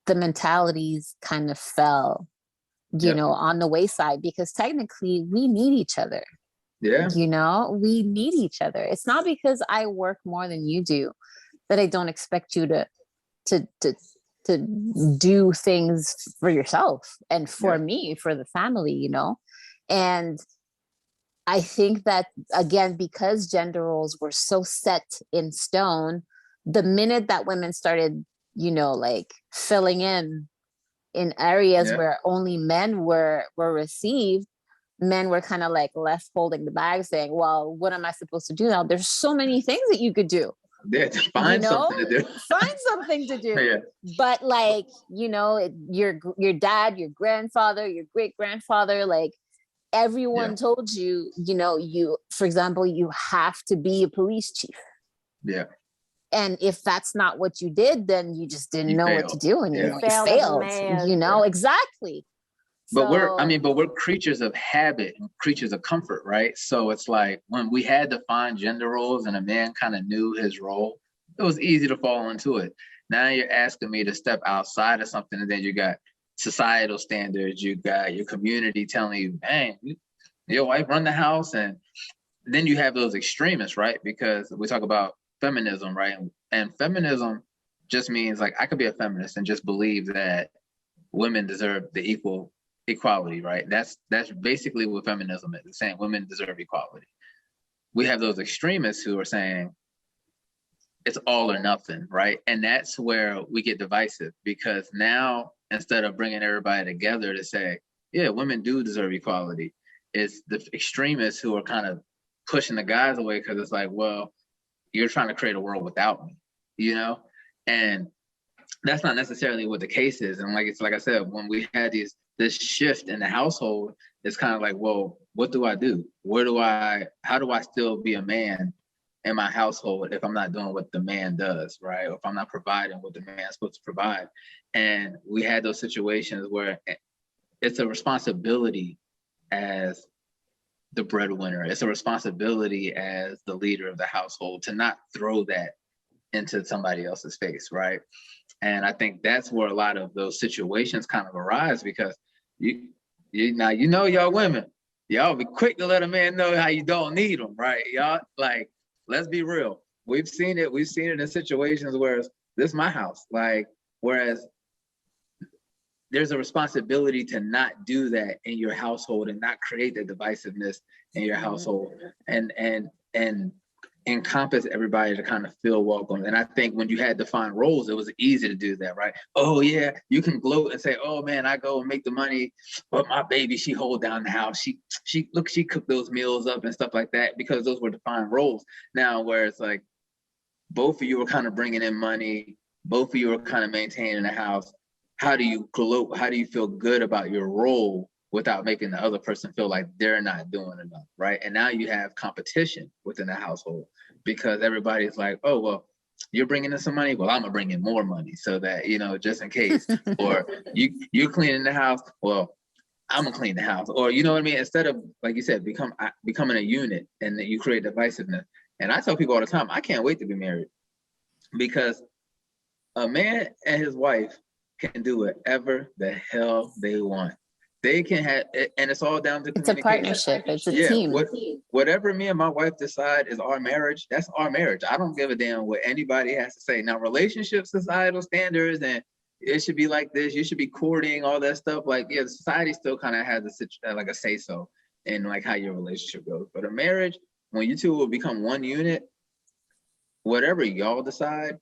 the mentalities kind of fell, on the wayside, because technically we need each other. Yeah. We need each other. It's not because I work more than you do that I don't expect you to do things for yourself and for me, for the family, And I think that, again, because gender roles were so set in stone, the minute that women started, like filling in areas where only men were received, men were kind of like left holding the bag saying, well, what am I supposed to do now? There's so many things that you could do. Yeah, find something to do. Find something to do. But like, your dad, your grandfather, your great grandfather, like everyone told you, you, for example, you have to be a police chief. Yeah. And if that's not what you did, then you just didn't know what to do, and you failed. Exactly. But we're creatures of habit and creatures of comfort, right? So it's like when we had to find gender roles and a man kind of knew his role, it was easy to fall into it. Now you're asking me to step outside of something, and then you got societal standards, you got your community telling you, man, your wife run the house, and then you have those extremists, right? Because we talk about feminism, right? And feminism just means like I could be a feminist and just believe that women deserve the equality, right? That's basically what feminism is. It's saying women deserve equality. We have those extremists who are saying it's all or nothing, right? And that's where we get divisive, because now instead of bringing everybody together to say, yeah, women do deserve equality, it's the extremists who are kind of pushing the guys away, because it's like, well, you're trying to create a world without me, And that's not necessarily what the case is. And like I said, when we had this shift in the household, it's kind of like, well, what do I do? How do I still be a man in my household if I'm not doing what the man does, right? Or if I'm not providing what the man's supposed to provide. And we had those situations where it's a responsibility as the breadwinner. It's a responsibility as the leader of the household to not throw that into somebody else's face, right? And I think that's where a lot of those situations kind of arise, because y'all women, y'all be quick to let a man know how you don't need him, right? Y'all, like, let's be real. We've seen it in situations where this is my house, like, whereas there's a responsibility to not do that in your household and not create the divisiveness in your household and encompass everybody to kind of feel welcome. And I think when you had defined roles, it was easy to do that, right? Oh yeah, you can gloat and say, oh man, I go and make the money, but my baby, she hold down the house. She cooked those meals up and stuff like that, because those were defined roles. Now, where it's like, both of you were kind of bringing in money, both of you were kind of maintaining the house. How do you gloat? How do you feel good about your role without making the other person feel like they're not doing enough, right? And now you have competition within the household, because everybody's like, oh, well, you're bringing in some money, well, I'm gonna bring in more money so that, you know, just in case. Or you're cleaning the house, well, I'm gonna clean the house. Or, you know what I mean? Instead of, like you said, becoming a unit, and then you create divisiveness. And I tell people all the time, I can't wait to be married, because a man and his wife can do whatever the hell they want. They can have, and it's all down to communication. It's a partnership. It's a team. Whatever me and my wife decide is our marriage, that's our marriage. I don't give a damn what anybody has to say. Now, relationship societal standards, and it should be like this, you should be courting, all that stuff. Like, yeah, the society still kind of has like a say so in like how your relationship goes. But a marriage, when you two will become one unit, whatever y'all decide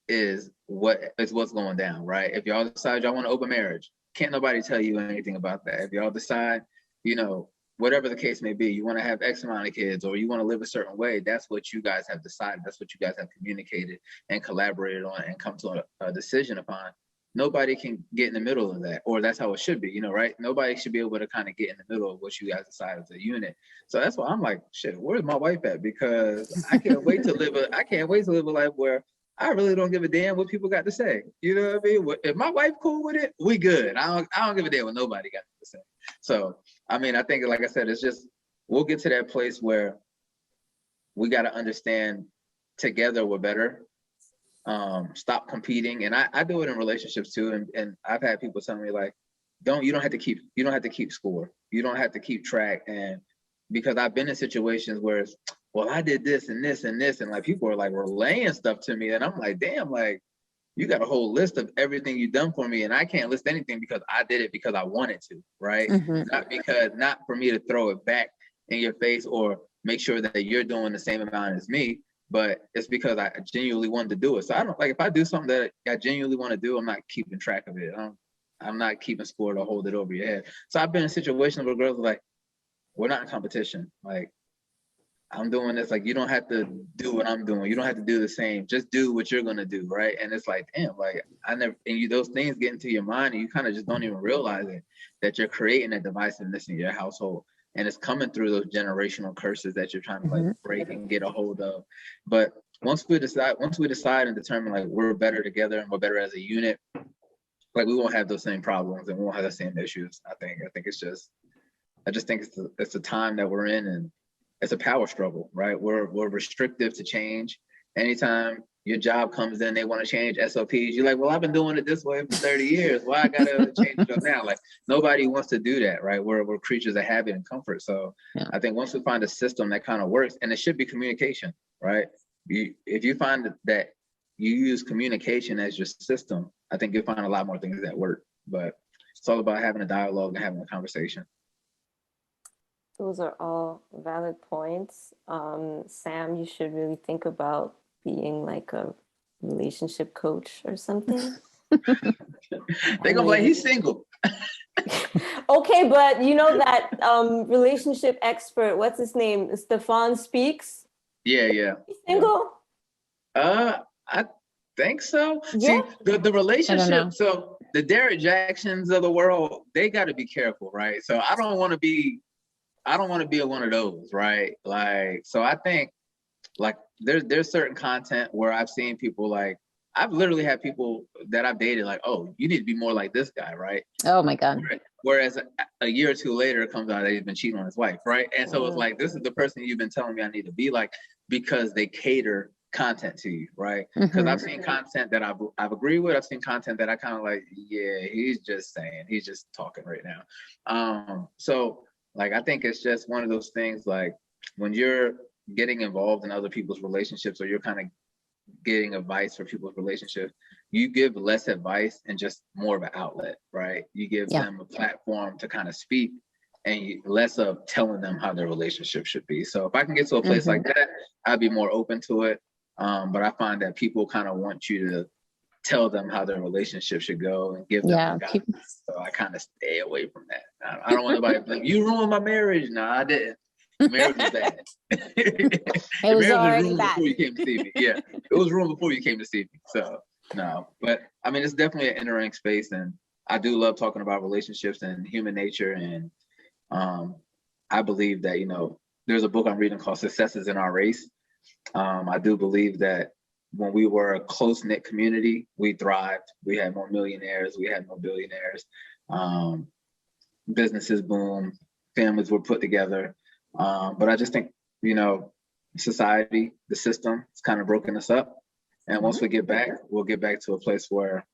is what's going down, right? If y'all decide y'all want to open marriage, can't nobody tell you anything about that. If y'all decide, you know, whatever the case may be, you want to have X amount of kids, or you want to live a certain way, that's what you guys have decided. That's what you guys have communicated and collaborated on and come to a decision upon. Nobody can get in the middle of that, or that's how it should be, you know, right? Nobody should be able to kind of get in the middle of what you guys decide as a unit. So that's why I'm like, shit, where's my wife at? Because I can't wait to live a life where I really don't give a damn what people got to say. You know what I mean? If my wife cool with it, we good. I don't give a damn what nobody got to say. So, I mean, I think, like I said, it's just, we'll get to that place where we got to understand together we're better. Stop competing. And I do it in relationships too. And I've had people tell me, like, you don't have to keep score. You don't have to keep track. And because I've been in situations where it's, well, I did this and this and this, and like people are like relaying stuff to me, and I'm like, damn, like, you got a whole list of everything you've done for me, and I can't list anything because I did it because I wanted to, right? Not for me to throw it back in your face or make sure that you're doing the same amount as me, but it's because I genuinely wanted to do it. So I don't, like, if I do something that I genuinely want to do, I'm not keeping track of it. I'm not keeping score to hold it over your head. So I've been in situations where girls are like, we're not in competition. Like, I'm doing this, like, you don't have to do what I'm doing. You don't have to do the same. Just do what you're gonna do, right? And it's like, damn, like, those things get into your mind, and you kind of just don't even realize it, that you're creating a divisiveness in your household, and it's coming through those generational curses that you're trying to like break and get a hold of. But once we decide and determine, like, we're better together and we're better as a unit, like, we won't have those same problems and we won't have the same issues. I think I just think it's the time that we're in, and it's a power struggle, right? We're restrictive to change. Anytime your job comes in, they want to change SOPs. You're like, well, I've been doing it this way for 30 years. Why I gotta change it up now? Like, nobody wants to do that, right? We're creatures of habit and comfort. So yeah. I think once we find a system that kind of works, and it should be communication, right? If you find that you use communication as your system, I think you'll find a lot more things that work. But it's all about having a dialogue and having a conversation. Those are all valid points. Sam, you should really think about being like a relationship coach or something. They're gonna be like, he's single. Okay, but you know that relationship expert, what's his name? Stefan Speaks? Yeah. He's single? I think so. Yeah. See, the relationship, so the Derek Jacksons of the world, they gotta be careful, right? So I don't want to be one of those, right? Like, so I think, like, there's certain content where I've seen people, like, I've literally had people that I've dated, like, oh, you need to be more like this guy, right? Oh my God. Whereas a year or two later, it comes out that he's been cheating on his wife, right? And so it's like, this is the person you've been telling me I need to be like, because they cater content to you, right? Because I've seen content that I've agreed with. I've seen content that I kind of like, yeah, he's just talking right now. So Like, I think it's just one of those things, like when you're getting involved in other people's relationships, or you're kind of getting advice for people's relationships, you give less advice and just more of an outlet, right? You give them a platform to kind of speak, and less of telling them how their relationship should be. So if I can get to a place like that, I'd be more open to it. But I find that people kind of want you to tell them how their relationship should go and give them guidance. So I kind of stay away from that. I don't want nobody to be like, you ruined my marriage. No, I didn't. Marriage was bad. It was already bad before you came to see me. Yeah, it was ruined before you came to see me. So no, but I mean, it's definitely an entering space, and I do love talking about relationships and human nature. And I believe that, you know, there's a book I'm reading called Success is in Our Race. I do believe that when we were a close-knit community, we thrived. We had more millionaires, we had more billionaires. Businesses boomed, families were put together. But I just think, you know, society, the system, it's kind of broken us up. And once we get back, we'll get back to a place where,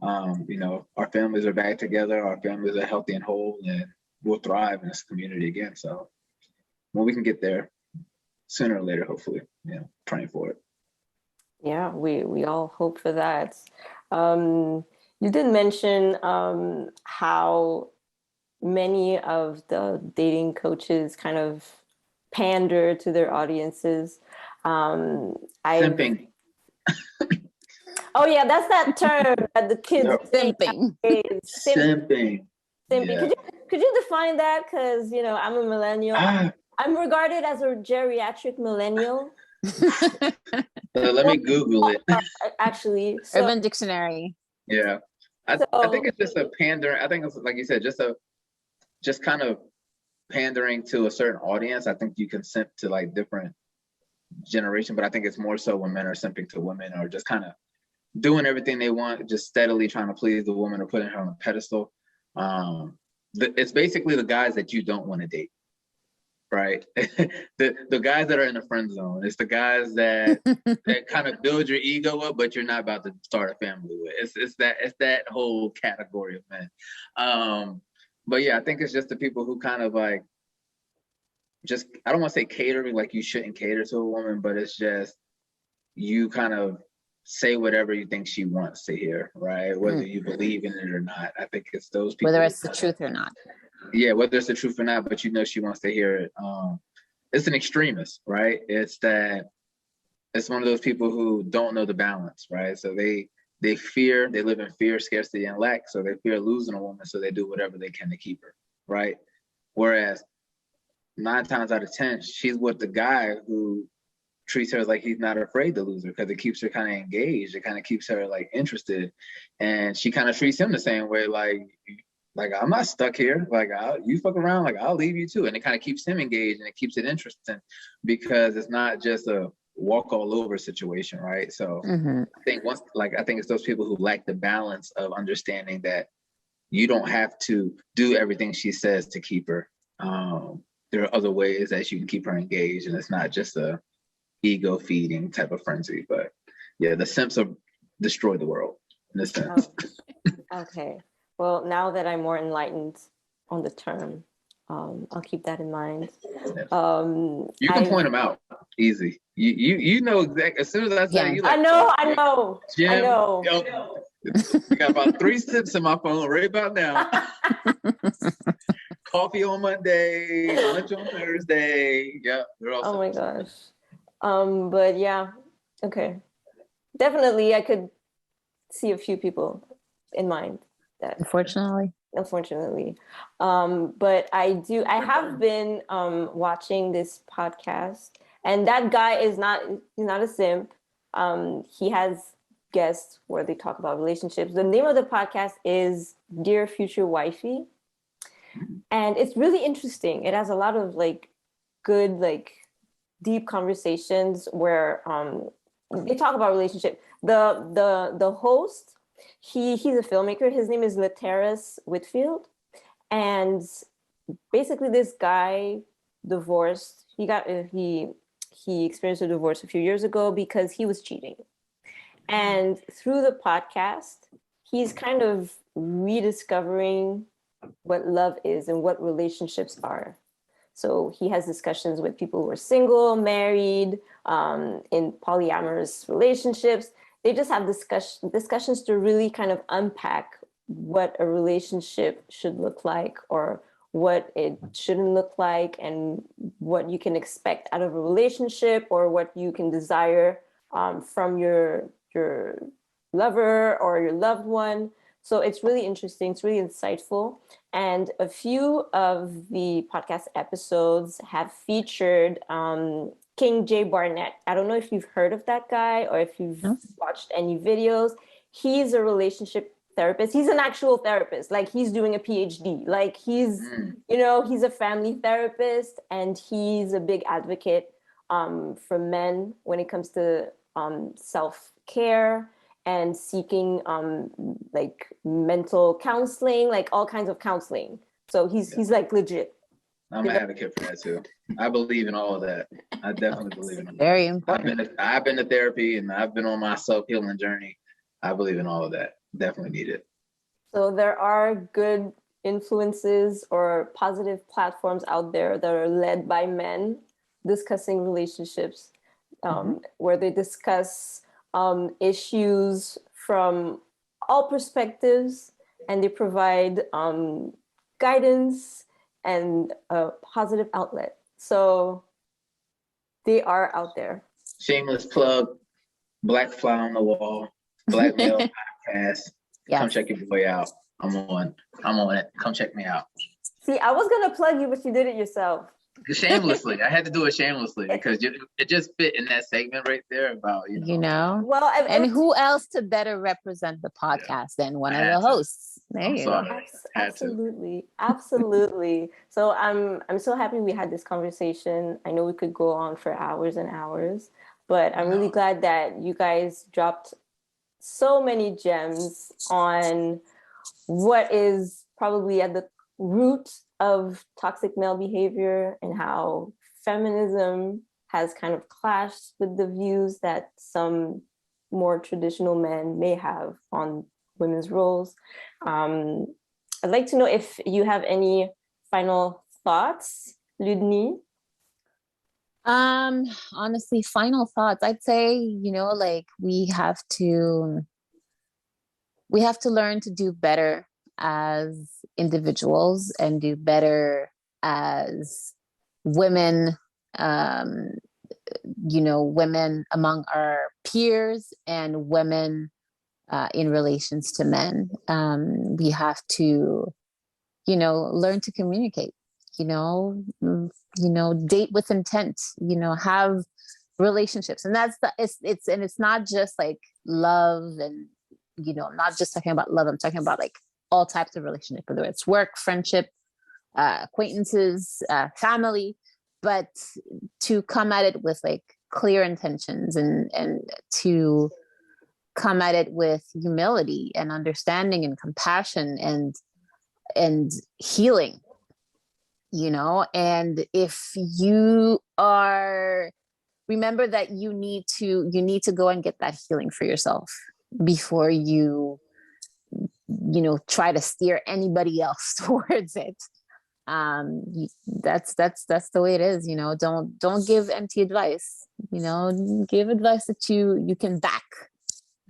you know, our families are back together, our families are healthy and whole, and we'll thrive in this community again. So when we can get there, sooner or later, hopefully, you know, praying for it. Yeah, we all hope for that. You did mention how many of the dating coaches kind of pander to their audiences. Simping. Oh yeah, that's that term that the kids simping. Simping. Yeah. Could you define that? Because, you know, I'm a millennial. I'm regarded as a geriatric millennial. Let me Google it. Actually, Urban Dictionary. Yeah, I think it's just a pandering. I think it's, like you said, just kind of pandering to a certain audience. I think you can simp to like different generation, but I think it's more so when men are simping to women, or just kind of doing everything they want, just steadily trying to please the woman or putting her on a pedestal. It's basically the guys that you don't want to date, right? the guys that are in the friend zone. It's the guys that kind of build your ego up, but you're not about to start a family with. It's that whole category of men. But yeah, I think it's just the people who kind of like, just, I don't want to say catering, like you shouldn't cater to a woman, but it's just, you kind of say whatever you think she wants to hear, right? Whether you believe in it or not. I think it's those people. Whether it's the truth or not. Yeah, whether it's the truth or not, but you know she wants to hear it. It's an extremist, right? It's one of those people who don't know the balance, right? So they live in fear, scarcity, and lack. So they fear losing a woman, so they do whatever they can to keep her, right? Whereas 9 times out of 10, she's with the guy who treats her like he's not afraid to lose her, because it keeps her kind of engaged. It kind of keeps her like interested, and she kind of treats him the same way. Like I'm not stuck here. Like you fuck around, like I'll leave you too. And it kind of keeps him engaged, and it keeps it interesting, because it's not just a walk all over situation, right? So I think it's those people who lack the balance of understanding that you don't have to do everything she says to keep her. There are other ways that you can keep her engaged, and it's not just a ego feeding type of frenzy. But yeah, the simps have destroyed the world in a sense. Okay. Well, now that I'm more enlightened on the term, I'll keep that in mind. You can point them out easy. You know exactly. As soon as I say, you like, I know. Jim, I know. I got about 3 sips in my phone right about now. Coffee on Monday, lunch on Thursday. Yep, they're all. Oh my gosh. But yeah, okay. Definitely, I could see a few people in mind. Unfortunately. But I have been watching this podcast, and that guy he's not a simp. He has guests where they talk about relationships. The name of the podcast is Dear Future Wifey, and it's really interesting. It has a lot of like good, like deep conversations where they talk about relationship. The host, he's a filmmaker. His name is Lateris Whitfield, and basically this guy divorced. He experienced a divorce a few years ago because he was cheating, and through the podcast, he's kind of rediscovering what love is and what relationships are. So he has discussions with people who are single, married, in polyamorous relationships. They just have discussions to really kind of unpack what a relationship should look like, or what it shouldn't look like, and what you can expect out of a relationship, or what you can desire from your lover or your loved one. So it's really interesting. It's really insightful. And a few of the podcast episodes have featured King J. Barnett. I don't know if you've heard of that guy or if you've watched any videos. He's a relationship therapist. He's an actual therapist. Like, he's doing a PhD. Like, he's, he's a family therapist, and he's a big advocate for men when it comes to self-care and seeking like mental counseling, like all kinds of counseling. So he's like legit. I'm an advocate for that too. I believe in all of that. I definitely believe in it. Very important. I've been to therapy, and I've been on my self-healing journey. I believe in all of that. Definitely need it. So there are good influences or positive platforms out there that are led by men discussing relationships, where they discuss issues from all perspectives, and they provide guidance and a positive outlet. So they are out there. Shameless plug, Black Fly on the Wall, Black Male Podcast. Yes. Come check your boy out. I'm on it. Come check me out. See, I was gonna plug you, but you did it yourself. Shamelessly. I had to do it shamelessly because it just fit in that segment right there about, Well, and who else to better represent the podcast than one of the hosts? There you go. Absolutely. So I'm so happy we had this conversation. I know we could go on for hours and hours, but I'm really glad that you guys dropped so many gems on what is probably at the root of toxic male behavior, and how feminism has kind of clashed with the views that some more traditional men may have on women's roles. I'd like to know if you have any final thoughts, Ludni. Honestly, final thoughts. I'd say, like we have to learn to do better as individuals, and do better as women, women among our peers, and women in relations to men. We have to, learn to communicate, date with intent, have relationships. And it's not just like love, and, I'm not just talking about love. I'm talking about like all types of relationships, whether it's work, friendship, acquaintances, family, but to come at it with like clear intentions, and to come at it with humility and understanding and compassion and healing, and if you are, remember that you need to go and get that healing for yourself before you try to steer anybody else towards it. That's the way it is. Don't give empty advice. Give advice that you can back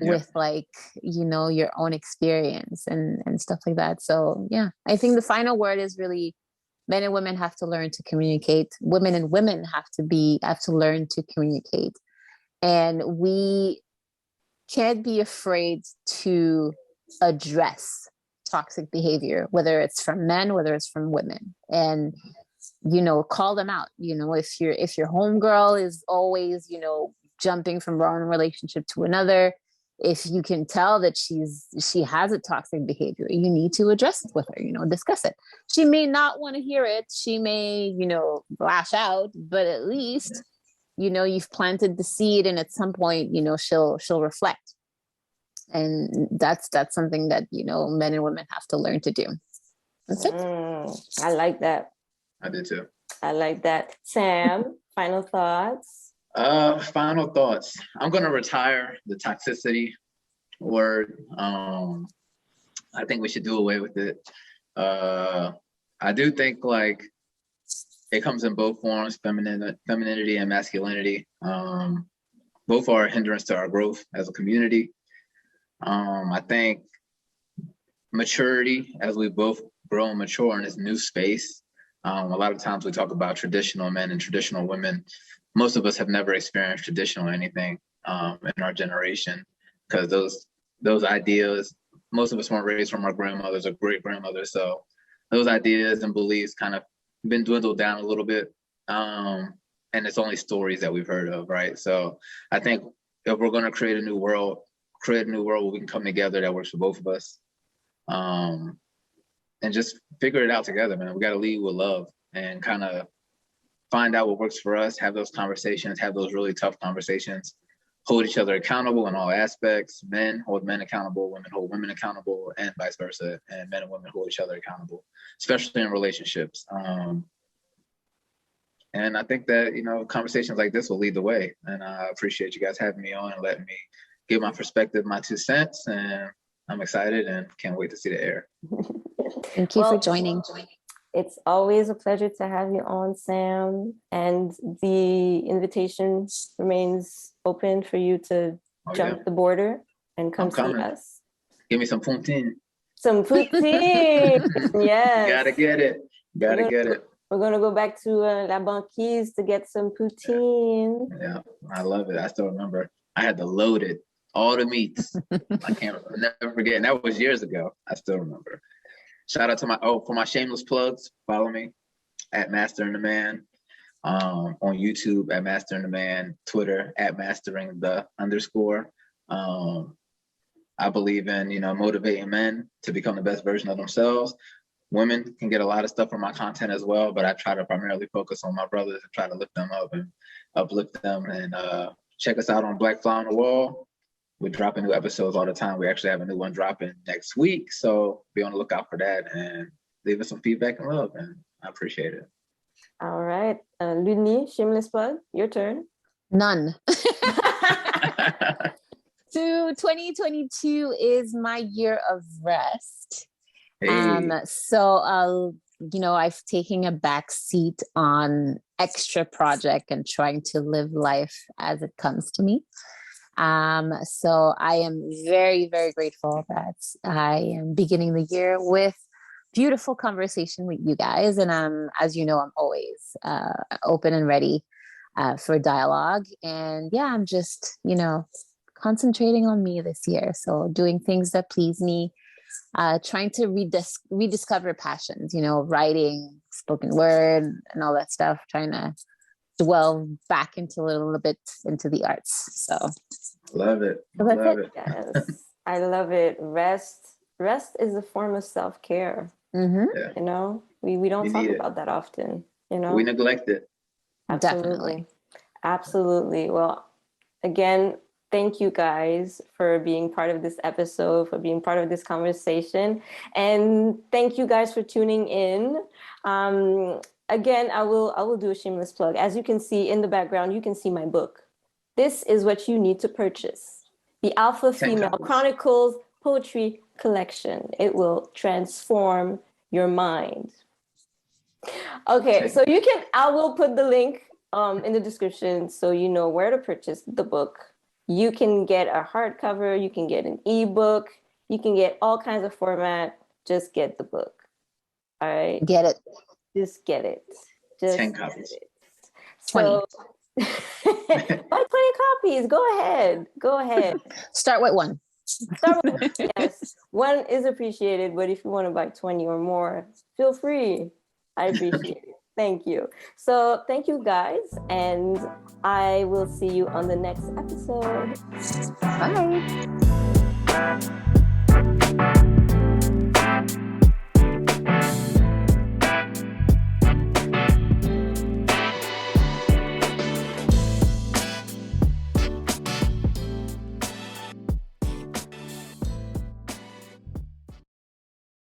with, like, your own experience and stuff like that. So yeah, I think the final word is really, men and women have to learn to communicate. Women and women have to learn to communicate, and we can't be afraid to address toxic behavior, whether it's from men, whether it's from women, and call them out. If your homegirl is always jumping from one relationship to another, if you can tell that she has a toxic behavior, you need to address it with her, discuss it. She may not want to hear it, she may lash out, but at least you've planted the seed, and at some point she'll reflect. And that's something that men and women have to learn to do. That's it. I like that. I did too. I like that. Sam, final thoughts? Final thoughts. I'm gonna retire the toxicity word. I think we should do away with it. I do think, like, it comes in both forms, femininity and masculinity. Both are a hindrance to our growth as a community. I think maturity, as we both grow and mature in this new space. A lot of times we talk about traditional men and traditional women. Most of us have never experienced traditional anything in our generation, because those ideas, most of us weren't raised from our grandmothers or great grandmothers. So those ideas and beliefs kind of been dwindled down a little bit. And it's only stories that we've heard of, right? So I think if we're going to create a new world where we can come together that works for both of us, and just figure it out together, man. We got to lead with love and kind of find out what works for us, have those conversations, have those really tough conversations, hold each other accountable in all aspects. Men hold men accountable, women hold women accountable, and vice versa. And men and women hold each other accountable, especially in relationships. And I think that, conversations like this will lead the way. And I appreciate you guys having me on and letting me give my perspective, my 2 cents. And I'm excited and can't wait to see the air. Thank you for joining. It's always a pleasure to have you on, Sam. And the invitation remains open for you to jump the border and come see us. Give me some poutine. Some poutine. Yes. Gotta get it. Get it. We're going to go back to La Banquise to get some poutine. Yeah, I love it. I still remember I had to load it, all the meats. I can't never forget. And that was years ago. I still remember. Shout out to for my shameless plugs. Follow me at Master and the Man, on YouTube at Master and the Man, Twitter at Mastering the _. I believe in, motivating men to become the best version of themselves. Women can get a lot of stuff from my content as well, but I try to primarily focus on my brothers and try to lift them up and uplift them. And check us out on Black Fly on the Wall. We're dropping new episodes all the time. We actually have a new one dropping next week, so be on the lookout for that and leave us some feedback and love, and I appreciate it. All right, Ludney, shameless plug, your turn. None. So 2022 is my year of rest. Hey. So I've taken a back seat on extra project and trying to live life as it comes to me. So I am very, very grateful that I am beginning the year with beautiful conversation with you guys. And as you know, I'm always open and ready for dialogue. And yeah, I'm just, concentrating on me this year. So doing things that please me, trying to rediscover passions, writing, spoken word, and all that stuff, trying to dwell back into a little bit into the arts. So love it. Yes, I love it. Rest is a form of self-care. Mm-hmm. Yeah. We don't talk about that often. We neglect it. Absolutely. Well, again, thank you guys for being part of this episode, for being part of this conversation. And thank you guys for tuning in. Again, I will do a shameless plug. As you can see in the background, you can see my book. This is what you need to purchase. The Alpha Female Chronicles Poetry Collection. It will transform your mind. Okay, so I will put the link in the description so you know where to purchase the book. You can get a hardcover, you can get an ebook, you can get all kinds of format. Just get the book. All right. Get it. Just get it. 10 copies. 20. Buy 20 copies. Go ahead. Start with one. Yes. One is appreciated, but if you want to buy 20 or more, feel free. I appreciate it. Thank you. So thank you guys, and I will see you on the next episode. Bye.